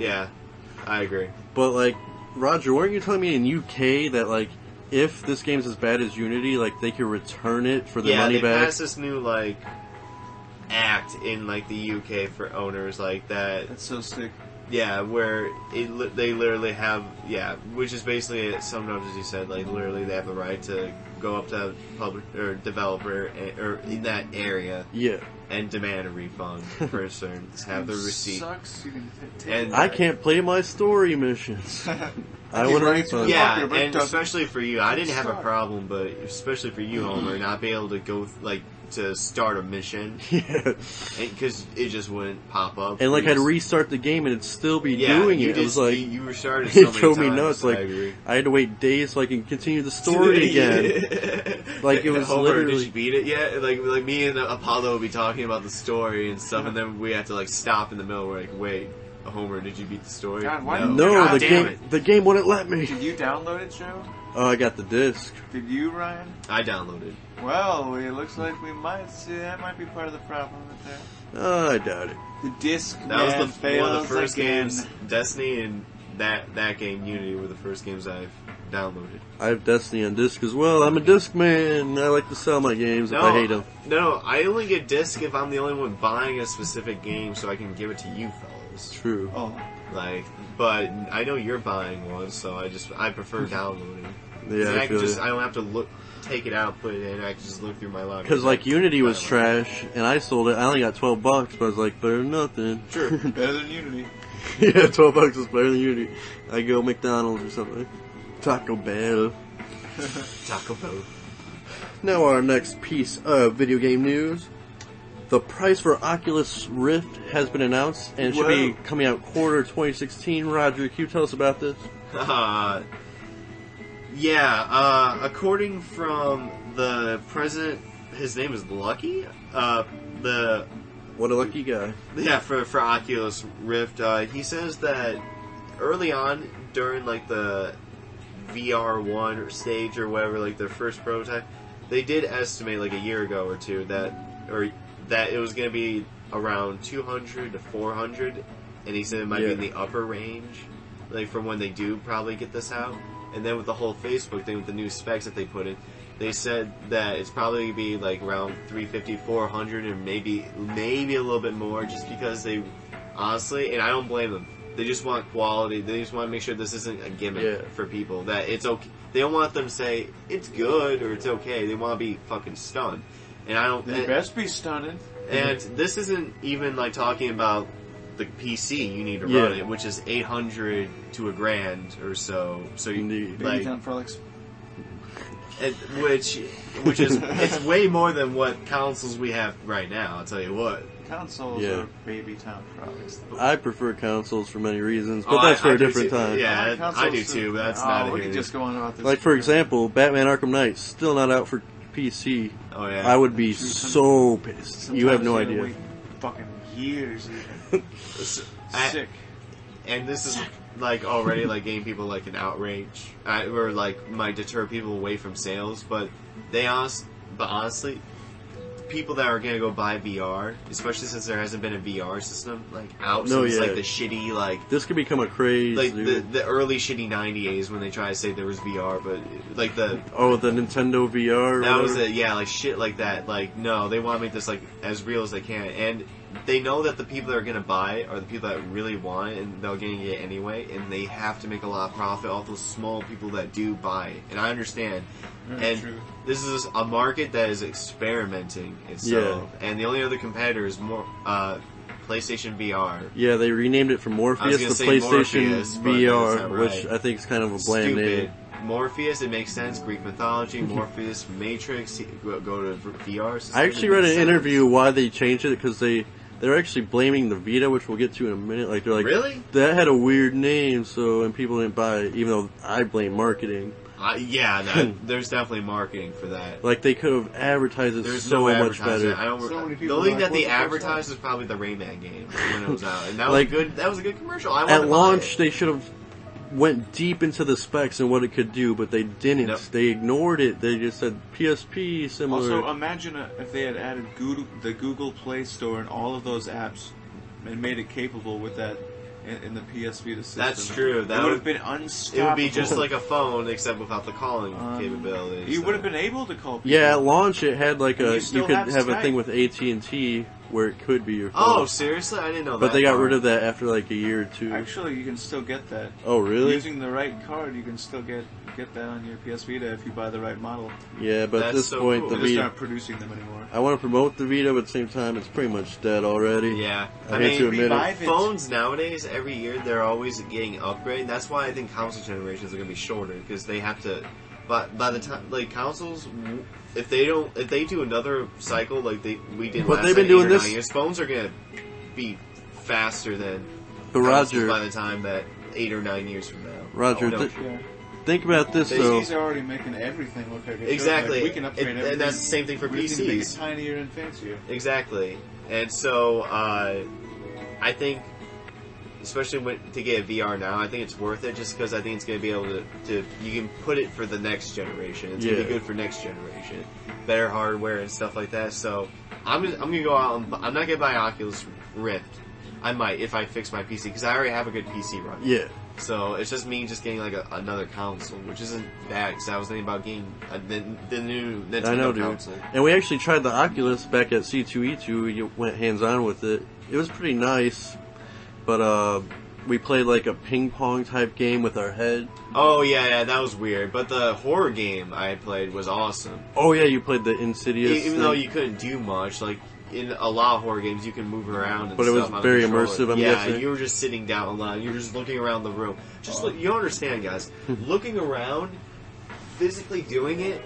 [SPEAKER 2] I agree.
[SPEAKER 1] But like, Roger, weren't you telling me in UK that, like, if this game's as bad as Unity, like, they could return it for the money back?
[SPEAKER 2] Yeah, they passed this new, like, act in, like, the UK for owners like that.
[SPEAKER 3] That's so sick.
[SPEAKER 2] Yeah, where they literally have, which is basically, sometimes, as you said, like, literally they have the right to go up to public or developer or in that area, and demand a refund for a certain, have the receipt.
[SPEAKER 3] Sucks.
[SPEAKER 2] And
[SPEAKER 1] I can't play my story missions. I want to refund.
[SPEAKER 2] Yeah, and especially for you, I didn't have a problem, but especially for you, Homer, not be able to go like to start a mission, because it just wouldn't pop up.
[SPEAKER 1] And like I'd restart the game and it'd still be doing it. It was like
[SPEAKER 2] you restarted so
[SPEAKER 1] it drove
[SPEAKER 2] many
[SPEAKER 1] me
[SPEAKER 2] times,
[SPEAKER 1] nuts. Like I had to wait days so I can continue the story again. Like it was
[SPEAKER 2] Homer,
[SPEAKER 1] literally.
[SPEAKER 2] Did you beat it yet? Like me and Apollo would be talking about the story and stuff, and then we have to like stop in the middle. We're like, wait. Homer, did you beat the story?
[SPEAKER 3] God, why
[SPEAKER 1] no,
[SPEAKER 3] God,
[SPEAKER 1] the game wouldn't let me.
[SPEAKER 3] Did you download it, Joe?
[SPEAKER 1] Oh, I got the disc.
[SPEAKER 3] Did you, Ryan?
[SPEAKER 2] I downloaded.
[SPEAKER 3] Well, it looks like we might see that might be part of the problem with that.
[SPEAKER 1] Oh, I doubt it.
[SPEAKER 3] The disc
[SPEAKER 2] that was one of the first
[SPEAKER 3] again.
[SPEAKER 2] games. Destiny and that game, Unity, were the first games I've downloaded.
[SPEAKER 1] I have Destiny on disc as well. I'm a disc man. I like to sell my games if I hate them.
[SPEAKER 2] No, I only get disc if I'm the only one buying a specific game, so I can give it to you fellas.
[SPEAKER 1] True.
[SPEAKER 3] Oh.
[SPEAKER 2] Like, but I know you're buying one, so I prefer downloading.
[SPEAKER 1] Yeah,
[SPEAKER 2] I don't have to take it out, put it in. I can just look through my library.
[SPEAKER 1] Because like Unity was trash, and I sold it. I only got $12, but I was like, better than nothing.
[SPEAKER 2] Sure,
[SPEAKER 3] better than Unity.
[SPEAKER 1] Yeah, $12 is better than Unity. I go McDonald's or something. Taco Bell.
[SPEAKER 2] Taco Bell.
[SPEAKER 1] Now our next piece of video game news. The price for Oculus Rift has been announced and it should be coming out quarter 2016. Roger, can you tell us about this?
[SPEAKER 2] According from the president, his name is Lucky.
[SPEAKER 1] What a lucky guy.
[SPEAKER 2] Yeah, for Oculus Rift, he says that early on during like the VR1 stage or whatever, like their first prototype, they did estimate like a year ago or two that it was going to be around 200 to 400, and he said it might be in the upper range, like from when they do probably get this out. And then with the whole Facebook thing with the new specs that they put in, they said that it's probably going to be like around 350, 400, and maybe a little bit more, just because they honestly, and I don't blame them, they just want quality. They just want to make sure this isn't a gimmick for people, that it's okay. They don't want them to say it's good or it's okay. They want to be fucking stunned. And I don't.
[SPEAKER 3] They best be stunning.
[SPEAKER 2] And this isn't even like talking about the PC you need to run it, which is $800 to $1,000 or so. So you need like which is it's way more than what consoles we have right now. I'll tell you what.
[SPEAKER 3] Consoles are baby town products.
[SPEAKER 1] I prefer consoles for many reasons, but that's for a different time.
[SPEAKER 2] Yeah, I do too, but that's not
[SPEAKER 3] we can just go on about this.
[SPEAKER 1] Like, for example, Batman Arkham Knight, still not out for PC.
[SPEAKER 2] Oh, yeah.
[SPEAKER 1] I would be so pissed.
[SPEAKER 3] Sometimes
[SPEAKER 1] you have no idea.
[SPEAKER 3] Wait fucking years. Sick.
[SPEAKER 2] And this is like already like getting people like an outrage, or like might deter people away from sales. But honestly, people that are gonna go buy VR, especially since there hasn't been a VR system like out since like the shitty like
[SPEAKER 1] this could become a craze.
[SPEAKER 2] Like the early shitty '90s when they try to say there was VR, but like the
[SPEAKER 1] Nintendo VR.
[SPEAKER 2] That was it. Yeah, like shit like that. Like no, they want to make this like as real as they can, and they know that the people that are gonna buy are the people that really want it, and they're gonna get it anyway, and they have to make a lot of profit off those small people that do buy it. And I understand. True. This is a market that is experimenting itself, and the only other competitor is more PlayStation VR.
[SPEAKER 1] Yeah, they renamed it from Morpheus to PlayStation VR, which I think is kind of a bland name.
[SPEAKER 2] Morpheus, it makes sense. Greek mythology, Morpheus, Matrix, go to VR.
[SPEAKER 1] I actually read an interview why they changed it, because they're actually blaming the Vita, which we'll get to in a minute. Like they're like,
[SPEAKER 2] really?
[SPEAKER 1] That had a weird name, and people didn't buy it, even though I blame marketing.
[SPEAKER 2] There's definitely marketing for that.
[SPEAKER 1] Like they could have advertised it much better.
[SPEAKER 2] The only thing that they advertised was probably the Rayman game when it was out, and that was good. That was a good commercial. At
[SPEAKER 1] launch, they should have went deep into the specs and what it could do, but they didn't. Nope. They ignored it. They just said PSP similar.
[SPEAKER 3] Also, imagine if they had added the Google Play Store and all of those apps and made it capable with that in the PS Vita system.
[SPEAKER 2] That's true. That
[SPEAKER 3] would have been unstoppable.
[SPEAKER 2] It would be just like a phone, except without the calling capabilities.
[SPEAKER 3] You would have been able to call people.
[SPEAKER 1] Yeah, at launch it had like you could have
[SPEAKER 3] Skype.
[SPEAKER 1] a thing with AT&T where it could be your phone.
[SPEAKER 2] Oh, seriously? I didn't know that.
[SPEAKER 1] But they got rid of that after like a year or two.
[SPEAKER 3] Actually, you can still get that.
[SPEAKER 1] Oh, really?
[SPEAKER 3] Using the right card, you can still get that on your PS Vita if you buy the right model.
[SPEAKER 1] Yeah, but at this point,
[SPEAKER 2] cool.
[SPEAKER 1] the
[SPEAKER 3] They're just
[SPEAKER 1] Vita...
[SPEAKER 3] not producing them anymore.
[SPEAKER 1] I want to promote the Vita, but at the same time, it's pretty much dead already.
[SPEAKER 2] Yeah.
[SPEAKER 1] I hate to admit it.
[SPEAKER 2] Phones nowadays, every year, they're always getting upgraded. That's why I think console generations are going to be shorter, because they have to... But by the time, like, consoles, if they do another cycle like we did last 8 or 9 years, phones are going to be faster than consoles by the time that 8 or 9 years from now.
[SPEAKER 1] Roger, think about this, though.
[SPEAKER 3] PCs are already making everything look like a
[SPEAKER 2] exactly.
[SPEAKER 3] Like, we can upgrade everything.
[SPEAKER 2] And that's the same thing for PCs.
[SPEAKER 3] Make it tinier and fancier.
[SPEAKER 2] Exactly. And so, I think, especially to get VR now, I think it's worth it just because I think it's going to be able to you can put it for the next generation. It's going to be good for next generation. Better hardware and stuff like that. So, I'm going to go out and I'm not going to buy Oculus Rift. I might if I fix my PC because I already have a good PC run.
[SPEAKER 1] Yeah.
[SPEAKER 2] So it's just me just getting like another console, which isn't bad because I was thinking about getting the new Nintendo console.
[SPEAKER 1] And we actually tried the Oculus back at C2E2. You went hands-on with it. It was pretty nice, but we played like a ping pong type game with our head.
[SPEAKER 2] Oh yeah, that was weird. But the horror game I played was awesome.
[SPEAKER 1] Oh yeah, you played the Insidious.
[SPEAKER 2] Even though you couldn't do much, like. In a lot of horror games, you can move around and stuff.
[SPEAKER 1] But it was very immersive, I'm guessing.
[SPEAKER 2] Yeah, you were just sitting down a lot. You're just looking around the room. Just look, you don't understand, guys. Looking around, physically doing it,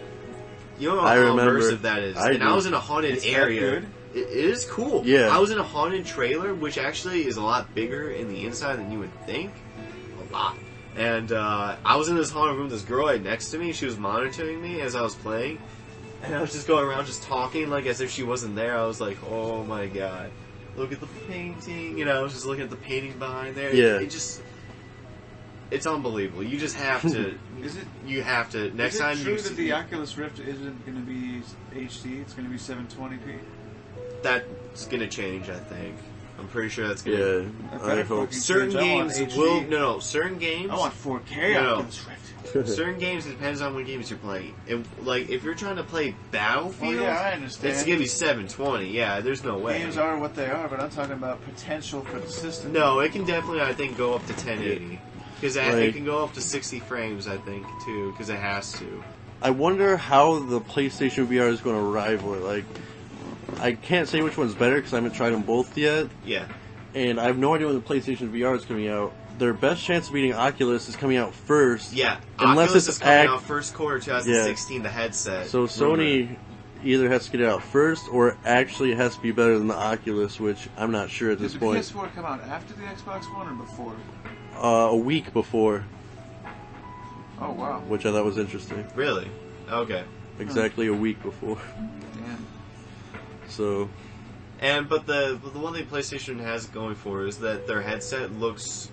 [SPEAKER 2] you don't know how immersive that is. I was in a haunted area. It is cool.
[SPEAKER 1] Yeah.
[SPEAKER 2] I was in a haunted trailer, which actually is a lot bigger in the inside than you would think. A lot. And I was in this haunted room. This girl right next to me, she was monitoring me as I was playing. And I was just going around just talking like as if she wasn't there. I was like, oh my god. Look at the painting. You know, I was just looking at the painting behind there.
[SPEAKER 1] Yeah.
[SPEAKER 2] It's unbelievable. You just have to... You have to... Next time
[SPEAKER 3] you... Is it true that the Oculus Rift isn't going to be HD? It's going to be 720p?
[SPEAKER 2] That's going to change, I think. I'm pretty sure that's going to...
[SPEAKER 1] Yeah, I hope.
[SPEAKER 2] Certain games will... No, certain games...
[SPEAKER 3] I want 4K Oculus Rift.
[SPEAKER 2] Certain games, it depends on what games you're playing. And, like, if you're trying to play Battlefield,
[SPEAKER 3] I understand.
[SPEAKER 2] It's going to be 720. Yeah, there's no way.
[SPEAKER 3] Games are what they are, but I'm talking about potential for the system.
[SPEAKER 2] No, it can definitely, I think, go up to 1080. Because it can go up to 60 frames, I think, too, because it has to.
[SPEAKER 1] I wonder how the PlayStation VR is going to rival it. Like, I can't say which one's better because I haven't tried them both yet.
[SPEAKER 2] Yeah.
[SPEAKER 1] And I have no idea when the PlayStation VR is coming out. Their best chance of beating Oculus is coming out first.
[SPEAKER 2] Yeah,
[SPEAKER 1] unless
[SPEAKER 2] Oculus
[SPEAKER 1] it's
[SPEAKER 2] is coming out first quarter 2016, the headset.
[SPEAKER 1] So Sony either has to get it out first or actually it has to be better than the Oculus, which I'm not sure at this point.
[SPEAKER 3] Did the PS4 come out after the Xbox One or before?
[SPEAKER 1] A week before.
[SPEAKER 3] Oh, wow.
[SPEAKER 1] Which I thought was interesting.
[SPEAKER 2] Really? Okay.
[SPEAKER 1] Exactly a week before.
[SPEAKER 3] Damn.
[SPEAKER 1] So...
[SPEAKER 2] But the one thing PlayStation has going for is that their headset looks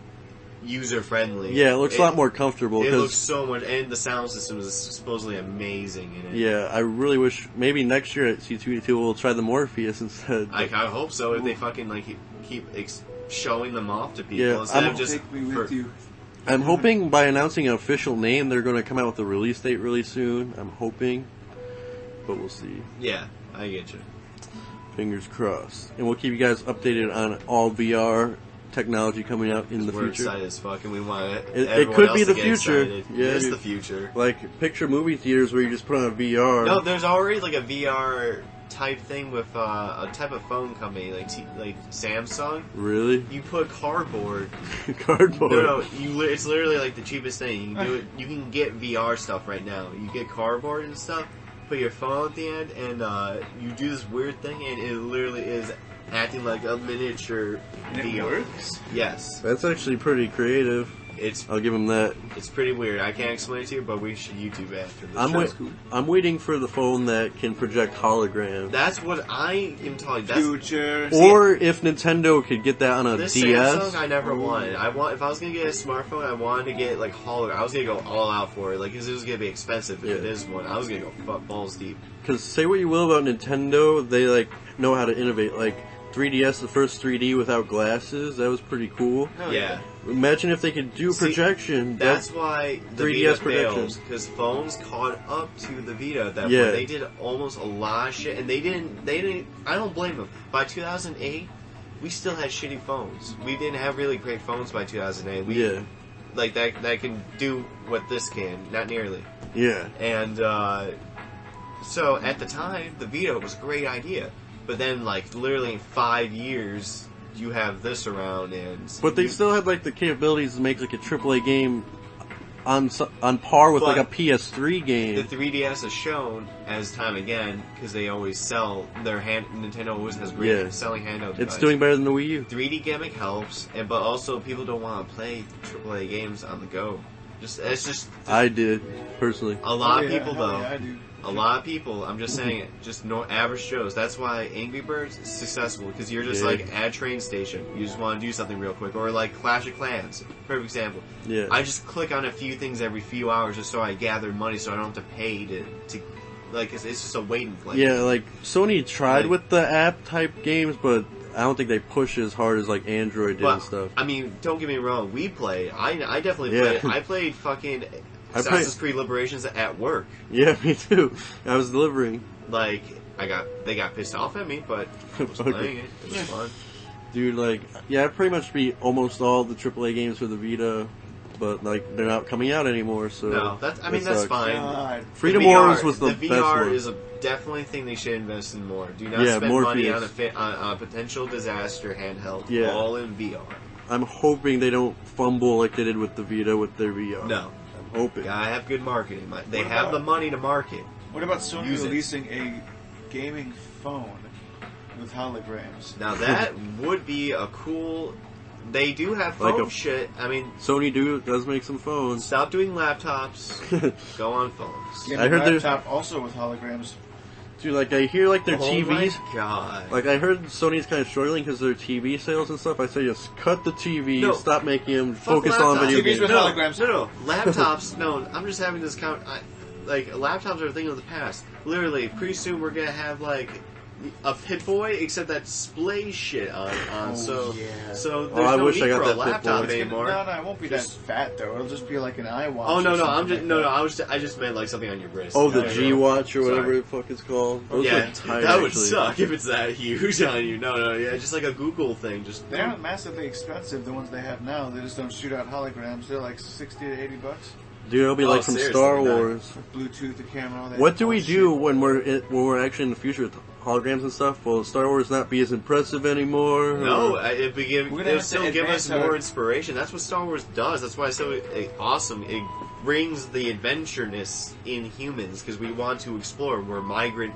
[SPEAKER 2] user-friendly.
[SPEAKER 1] Yeah, it looks a lot more comfortable.
[SPEAKER 2] It looks so much, and the sound system is supposedly amazing in it.
[SPEAKER 1] Yeah, I really wish maybe next year at C2E2 we'll try the Morpheus instead.
[SPEAKER 2] I hope so. If they fucking keep showing them off to people
[SPEAKER 1] instead
[SPEAKER 2] of just.
[SPEAKER 3] Take me with you.
[SPEAKER 1] I'm hoping by announcing an official name, they're going to come out with a release date really soon. I'm hoping, but we'll see.
[SPEAKER 2] Yeah, I get you.
[SPEAKER 1] Fingers crossed, and we'll keep you guys updated on all VR technology coming out in the future.
[SPEAKER 2] We're excited as fuck, and we want
[SPEAKER 1] it could be the future.
[SPEAKER 2] Yeah, it's the future.
[SPEAKER 1] Like picture movie theaters where you just put on a VR.
[SPEAKER 2] No, there's already like a VR type thing with a type of phone company like Samsung.
[SPEAKER 1] Really?
[SPEAKER 2] You put cardboard.
[SPEAKER 1] Cardboard.
[SPEAKER 2] No, it's literally like the cheapest thing. You can do it. You can get VR stuff right now. You get cardboard and stuff. Put your phone at the end, and you do this weird thing, and it literally is acting like a miniature VR. It works? Yes.
[SPEAKER 1] That's actually pretty creative. I'll give him that.
[SPEAKER 2] It's pretty weird. I can't explain it to you, but we should YouTube after this.
[SPEAKER 1] I'm waiting for the phone that can project holograms.
[SPEAKER 2] That's what I am talking about.
[SPEAKER 3] Future.
[SPEAKER 1] Or if Nintendo could get that on a
[SPEAKER 2] this
[SPEAKER 1] DS.
[SPEAKER 2] Samsung I never wanted. If I was gonna get a smartphone, I wanted to get like hologram. I was gonna go all out for it, like because it was gonna be expensive if it is one. I was gonna go balls deep.
[SPEAKER 1] Because say what you will about Nintendo, they like know how to innovate. Like 3DS, the first 3D without glasses. That was pretty cool.
[SPEAKER 2] Yeah.
[SPEAKER 1] Imagine if they could do projection.
[SPEAKER 2] That's why the
[SPEAKER 1] 3DS
[SPEAKER 2] Vita
[SPEAKER 1] projection
[SPEAKER 2] fails, because phones caught up to the Vita at that point. They did almost a lot of shit, and they didn't. I don't blame them. By 2008, we still had shitty phones. We didn't have really great phones by 2008. Like that can do what this can, not nearly.
[SPEAKER 1] Yeah.
[SPEAKER 2] And so at the time, the Vita was a great idea, but then like literally in 5 years, you have this around,
[SPEAKER 1] but they still had like the capabilities to make like a AAA game on par with like a PS3 game.
[SPEAKER 2] The 3DS has shown, as time again, because they always sell their Nintendo always has great selling handheld devices.
[SPEAKER 1] It's doing better than the Wii U.
[SPEAKER 2] 3D gimmick helps, but also people don't want to play AAA games on the go.
[SPEAKER 1] I did personally.
[SPEAKER 2] A lot of people though.
[SPEAKER 3] Yeah, I do.
[SPEAKER 2] A lot of people, I'm just saying it, just average Joes. That's why Angry Birds is successful, because you're just like at train station. You just want to do something real quick. Or like Clash of Clans, perfect example.
[SPEAKER 1] Yeah.
[SPEAKER 2] I just click on a few things every few hours just so I gather money so I don't have to pay to like, it's just a waiting play.
[SPEAKER 1] Yeah, like Sony tried with the app type games, but I don't think they push as hard as like Android did and stuff.
[SPEAKER 2] I mean, don't get me wrong, we play. I definitely played. I played fucking Assassins Creed Liberations at work.
[SPEAKER 1] Yeah, me too. I was delivering.
[SPEAKER 2] Like, they got pissed off at me, but I was playing it. It was fun.
[SPEAKER 1] Dude, like, I pretty much beat almost all the AAA games for the Vita, but like they're not coming out anymore. So
[SPEAKER 2] no, that's fine.
[SPEAKER 3] God.
[SPEAKER 1] Freedom Wars was the
[SPEAKER 2] VR
[SPEAKER 1] best one.
[SPEAKER 2] is definitely a thing they should invest in more. Do not spend money on a potential disaster handheld.
[SPEAKER 1] Yeah.
[SPEAKER 2] All in VR.
[SPEAKER 1] I'm hoping they don't fumble like they did with the Vita with their VR.
[SPEAKER 2] No.
[SPEAKER 1] Hoping.
[SPEAKER 2] Gotta have good marketing. They have the money to market.
[SPEAKER 3] What about Sony releasing a gaming phone with holograms?
[SPEAKER 2] Now that would be a cool. They do have phone shit. I mean,
[SPEAKER 1] Sony does make some phones.
[SPEAKER 2] Stop doing laptops. Go on phones.
[SPEAKER 3] Yeah, I heard laptop also with holograms.
[SPEAKER 1] Dude, like I hear like their TVs.
[SPEAKER 2] Oh my god!
[SPEAKER 1] Like I heard Sony's kind of struggling because their TV sales and stuff. I say just cut the TV, stop making them, focus on video games.
[SPEAKER 3] TVs with holograms.
[SPEAKER 2] No, laptops. No, I'm just having this count. Like laptops are a thing of the past. Literally, pretty soon we're gonna have like a Pip-Boy, except that splays shit on. So there's no need for a laptop anymore.
[SPEAKER 3] No, it won't be that fat though. It'll just be like an iWatch.
[SPEAKER 2] Oh no, I just meant like something on your wrist.
[SPEAKER 1] Oh, the G-Watch or whatever the fuck it's called. Those
[SPEAKER 2] yeah,
[SPEAKER 1] tight,
[SPEAKER 2] that would suck if it's that huge on you. No, just like a Google thing.
[SPEAKER 3] They aren't massively expensive. The ones they have now, they just don't shoot out holograms. They're like $60 to $80.
[SPEAKER 1] Dude, it'll be like from Star Wars.
[SPEAKER 3] Bluetooth, the camera.
[SPEAKER 1] What do we do when we're actually in the future with holograms and stuff? Will Star Wars not be as impressive anymore?
[SPEAKER 2] No, it'll still give us more inspiration. That's what Star Wars does. That's why it's so awesome. It brings the adventureness in humans because we want to explore. We're migrant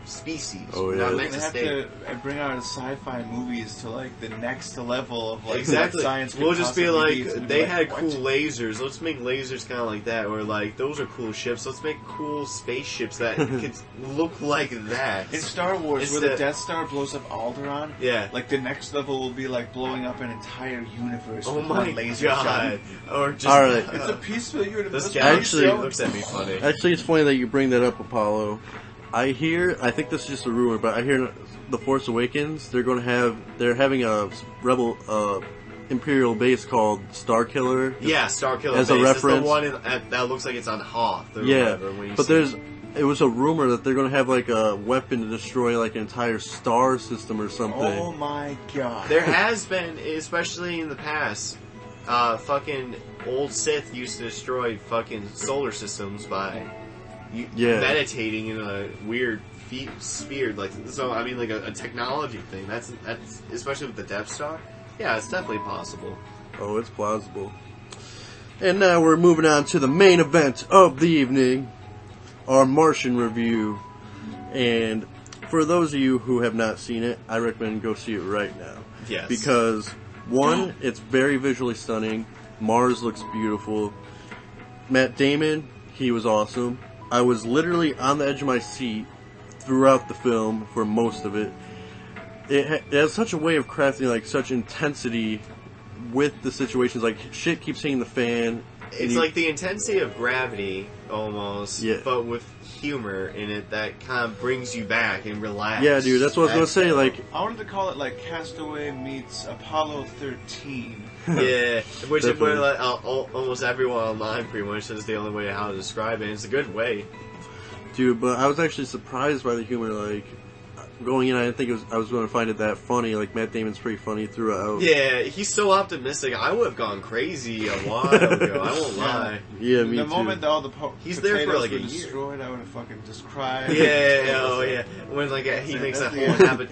[SPEAKER 2] species.
[SPEAKER 3] Oh yeah. We're gonna have to bring out sci-fi movies to like the next level of like science.
[SPEAKER 2] We'll just be like, they had cool lasers. Let's make lasers kind of like that, or like those are cool ships. Let's make cool spaceships that could look like that.
[SPEAKER 3] In Star Wars, where the Death Star blows up Alderaan, like the next level will be like blowing up an entire universe.
[SPEAKER 2] Oh
[SPEAKER 3] with
[SPEAKER 2] my
[SPEAKER 3] one laser
[SPEAKER 2] god! Or just
[SPEAKER 3] it's a peaceful universe.
[SPEAKER 2] This guy actually looks at me funny.
[SPEAKER 1] Actually, it's funny that you bring that up, Apollo. I think this is just a rumor, but I hear The Force Awakens, they're having a rebel, Imperial base called Starkiller.
[SPEAKER 2] Yeah, Starkiller
[SPEAKER 1] as
[SPEAKER 2] base.
[SPEAKER 1] A reference.
[SPEAKER 2] It's the one that looks like it's on Hoth. Or
[SPEAKER 1] whatever, but
[SPEAKER 2] it
[SPEAKER 1] was a rumor that they're going to have like a weapon to destroy like an entire star system or something.
[SPEAKER 3] Oh my god.
[SPEAKER 2] There has been, especially in the past, fucking old Sith used to destroy fucking solar systems by meditating in a weird sphere, like so. I mean, like a technology thing. That's especially with the Death Star. Yeah, it's definitely possible.
[SPEAKER 1] Oh, it's plausible. And now we're moving on to the main event of the evening, our Martian review. And for those of you who have not seen it, I recommend go see it right now.
[SPEAKER 2] Yes.
[SPEAKER 1] Because one, it's very visually stunning. Mars looks beautiful. Matt Damon, he was awesome. I was literally on the edge of my seat throughout the film for most of it. It has such a way of crafting like such intensity with the situations. Like shit keeps hitting the fan.
[SPEAKER 2] It's like the intensity of gravity almost, but with humor in it that kind of brings you back and relax.
[SPEAKER 1] Yeah, dude, that's what I was gonna say. Like,
[SPEAKER 3] I wanted to call it like Castaway meets Apollo 13.
[SPEAKER 2] Yeah, which is where like, almost everyone online pretty much says the only way how to describe it. It's a good way.
[SPEAKER 1] Dude, but I was actually surprised by the humor. Like, going in, I didn't think I was going to find it that funny. Like, Matt Damon's pretty funny throughout.
[SPEAKER 2] Yeah, he's so optimistic. I would have gone crazy a while ago. I won't lie.
[SPEAKER 1] Yeah, me too.
[SPEAKER 3] The moment that all the
[SPEAKER 2] he's there for like a year.
[SPEAKER 3] Destroyed, I would have fucking just cried.
[SPEAKER 2] Yeah, when like he makes a whole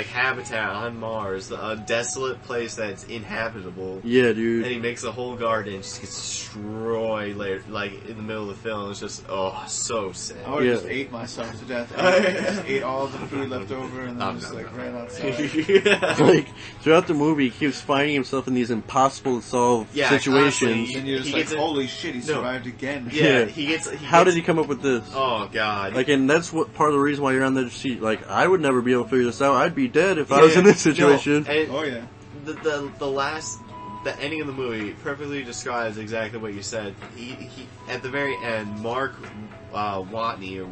[SPEAKER 2] habitat on Mars, a desolate place that's inhabitable.
[SPEAKER 1] Yeah, dude.
[SPEAKER 2] And he makes a whole garden, just gets destroyed later, like in the middle of the film. It's just so sad.
[SPEAKER 3] I would have just ate myself to death. I just ate all the food left over and then ran outside.
[SPEAKER 1] Like, throughout the movie, he keeps finding himself in these impossible to solve situations.
[SPEAKER 3] And you're just like, holy shit, he survived again.
[SPEAKER 2] Yeah,
[SPEAKER 1] How did he come up with this?
[SPEAKER 2] Oh, God.
[SPEAKER 1] Like, and that's what part of the reason why you're on the seat. Like, I would never be able to figure this out. I'd be dead if I was in this situation.
[SPEAKER 2] No, the ending of the movie perfectly describes exactly what you said. He at the very end, Mark Watney,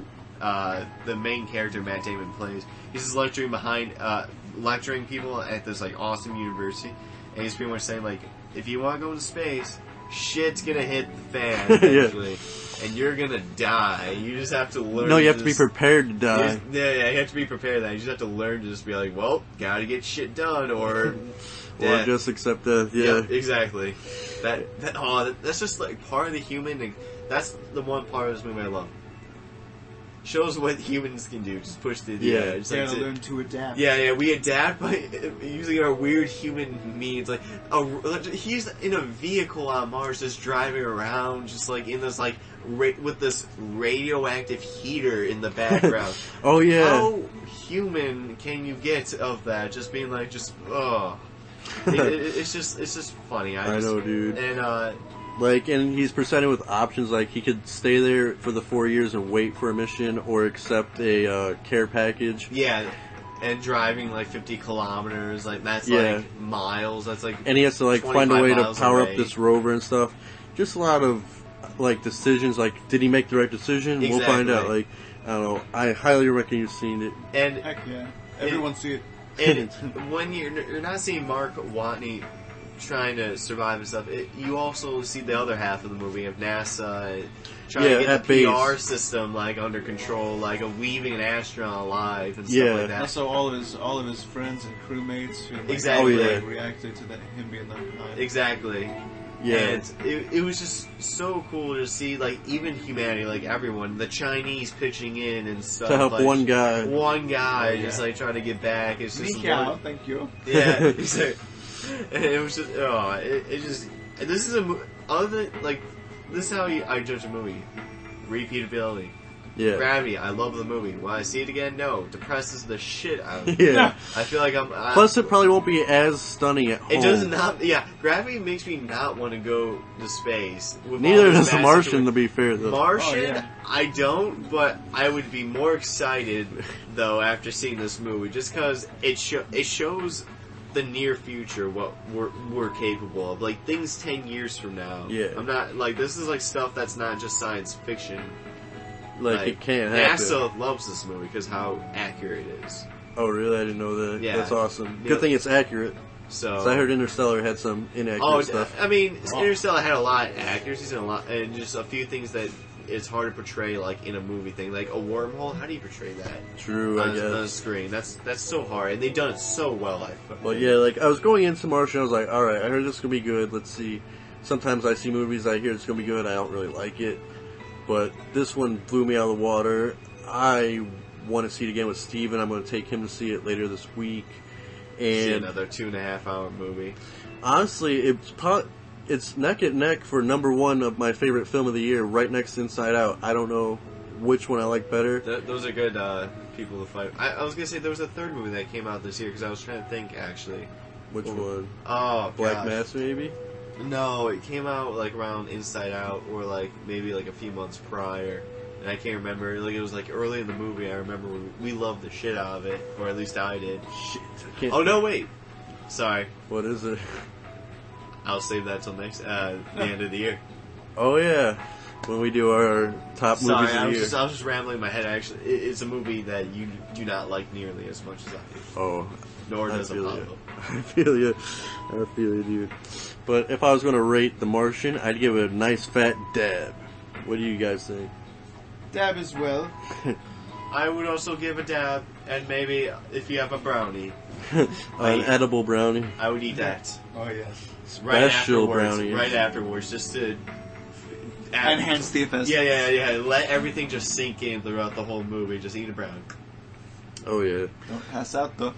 [SPEAKER 2] the main character Matt Damon plays, he's just lecturing people at this like awesome university, and he's pretty much saying like, if you want to go into space, shit's gonna hit the fan eventually, and you're gonna die. You just have to learn.
[SPEAKER 1] No, you have to be prepared to die.
[SPEAKER 2] You have to be prepared. That you just have to learn to just be like, well, gotta get shit done, or
[SPEAKER 1] just accept that. Yeah,
[SPEAKER 2] exactly. That's just like part of the human. That's the one part of this movie I love. Shows what humans can do. Just push through the edge.
[SPEAKER 3] You gotta learn to adapt.
[SPEAKER 2] Yeah, we adapt by using our weird human means. Like, he's in a vehicle on Mars, just driving around, just like in this like with this radioactive heater in the background.
[SPEAKER 1] Oh yeah.
[SPEAKER 2] How human can you get of that? Just being like, it's just funny.
[SPEAKER 1] I know, dude.
[SPEAKER 2] And
[SPEAKER 1] and he's presented with options, like he could stay there for the 4 years and wait for a mission, or accept a care package.
[SPEAKER 2] Yeah, and driving like 50 kilometers, like that's like miles. That's like,
[SPEAKER 1] and he has to like find a way to power up this rover and stuff. Just a lot of like decisions. Like, did he make the right decision?
[SPEAKER 2] Exactly.
[SPEAKER 1] We'll find out. Like, I don't know. I highly recommend you've seen it.
[SPEAKER 3] And heck yeah, everyone see it.
[SPEAKER 2] And when you're not seeing Mark Watney trying to survive and stuff, you also see the other half of the movie of NASA trying to get the PR system like under control, like weaving an astronaut alive and stuff like that.
[SPEAKER 3] Also, all of his friends and crewmates who reacted to him being left behind.
[SPEAKER 2] Exactly.
[SPEAKER 1] Yeah.
[SPEAKER 2] And it was just so cool to see, like, even humanity, like everyone, the Chinese pitching in and stuff.
[SPEAKER 1] To help
[SPEAKER 2] like,
[SPEAKER 1] one guy.
[SPEAKER 2] Just like trying to get back. It's just
[SPEAKER 3] thank you.
[SPEAKER 2] Yeah. And it was just, this is this is how I judge a movie. Repeatability.
[SPEAKER 1] Yeah.
[SPEAKER 2] Gravity, I love the movie. Will I see it again? No. Depresses the shit out of me.
[SPEAKER 1] Yeah.
[SPEAKER 2] I feel like
[SPEAKER 1] Plus, it probably won't be as stunning at home.
[SPEAKER 2] It does not. Yeah, Gravity makes me not want to go to space.
[SPEAKER 1] Neither does The Martian, to be fair, though.
[SPEAKER 2] Martian, I don't, but I would be more excited, though, after seeing this movie, just because it shows the near future, what we're capable of. Like, things 10 years from now.
[SPEAKER 1] Yeah.
[SPEAKER 2] I'm not, like, this is, like, stuff that's not just science fiction.
[SPEAKER 1] Like, it can't happen.
[SPEAKER 2] NASA loves this movie because how accurate it is.
[SPEAKER 1] Oh, really? I didn't know that.
[SPEAKER 2] Yeah.
[SPEAKER 1] That's awesome. Good thing it's accurate. So I heard Interstellar had some inaccurate stuff.
[SPEAKER 2] I mean, Interstellar had a lot of accuracies and just a few things that it's hard to portray, like, in a movie thing. Like, a wormhole, how do you portray that?
[SPEAKER 1] True, I guess.
[SPEAKER 2] On a screen. That's so hard, and they've done it so well,
[SPEAKER 1] But yeah, like, I was going into Martian, I was like, alright, I heard this is going to be good, let's see. Sometimes I see movies, I hear it's going to be good, I don't really like it. But this one blew me out of the water. I want to see it again with Steven. I'm going to take him to see it later this week. And
[SPEAKER 2] another 2.5 hour movie.
[SPEAKER 1] Honestly, it's neck and neck for number one of my favorite film of the year, right next to Inside Out. I don't know which one I like better.
[SPEAKER 2] Those are good people to fight. I was going to say there was a third movie that came out this year because I was trying to think, actually.
[SPEAKER 1] Which one?
[SPEAKER 2] Oh,
[SPEAKER 1] Black Mass, maybe?
[SPEAKER 2] No, it came out like around Inside Out, or like maybe like a few months prior, and I can't remember. Like, it was like early in the movie. I remember we loved the shit out of it, or at least I did.
[SPEAKER 1] Shit.
[SPEAKER 2] Oh no, wait. Sorry.
[SPEAKER 1] What is it?
[SPEAKER 2] I'll save that till the end of the year.
[SPEAKER 1] Oh yeah. when we do our top movies of the year.
[SPEAKER 2] I was just rambling in my head. Actually, it's a movie that you do not like nearly as much as I do.
[SPEAKER 1] Oh.
[SPEAKER 2] Nor does Apollo.
[SPEAKER 1] I feel you, dude. But if I was going to rate The Martian, I'd give it a nice fat dab. What do you guys think?
[SPEAKER 3] Dab as well.
[SPEAKER 2] I would also give a dab, and maybe if you have a brownie.
[SPEAKER 1] An edible brownie.
[SPEAKER 2] I would eat that.
[SPEAKER 3] Oh, yes.
[SPEAKER 1] Special brownie.
[SPEAKER 2] Right afterwards, just to...
[SPEAKER 3] enhance the effect.
[SPEAKER 2] Yeah. Let everything just sink in throughout the whole movie. Just eat a brownie.
[SPEAKER 1] Oh, yeah.
[SPEAKER 3] Don't pass out, though.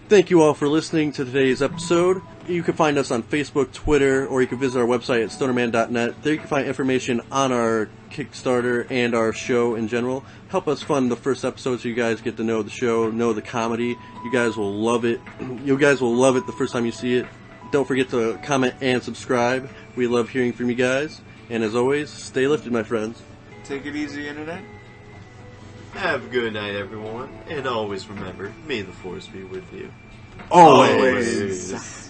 [SPEAKER 1] Thank you all for listening to today's episode. You can find us on Facebook, Twitter, or you can visit our website at stonerman.net. There you can find information on our Kickstarter and our show in general. Help us fund the first episode so you guys get to know the show, know the comedy. You guys will love it. You guys will love it the first time you see it. Don't forget to comment and subscribe. We love hearing from you guys. And as always, stay lifted, my friends.
[SPEAKER 3] Take it easy, Internet.
[SPEAKER 2] Have a good night, everyone. And always remember, may the force be with you.
[SPEAKER 1] Always.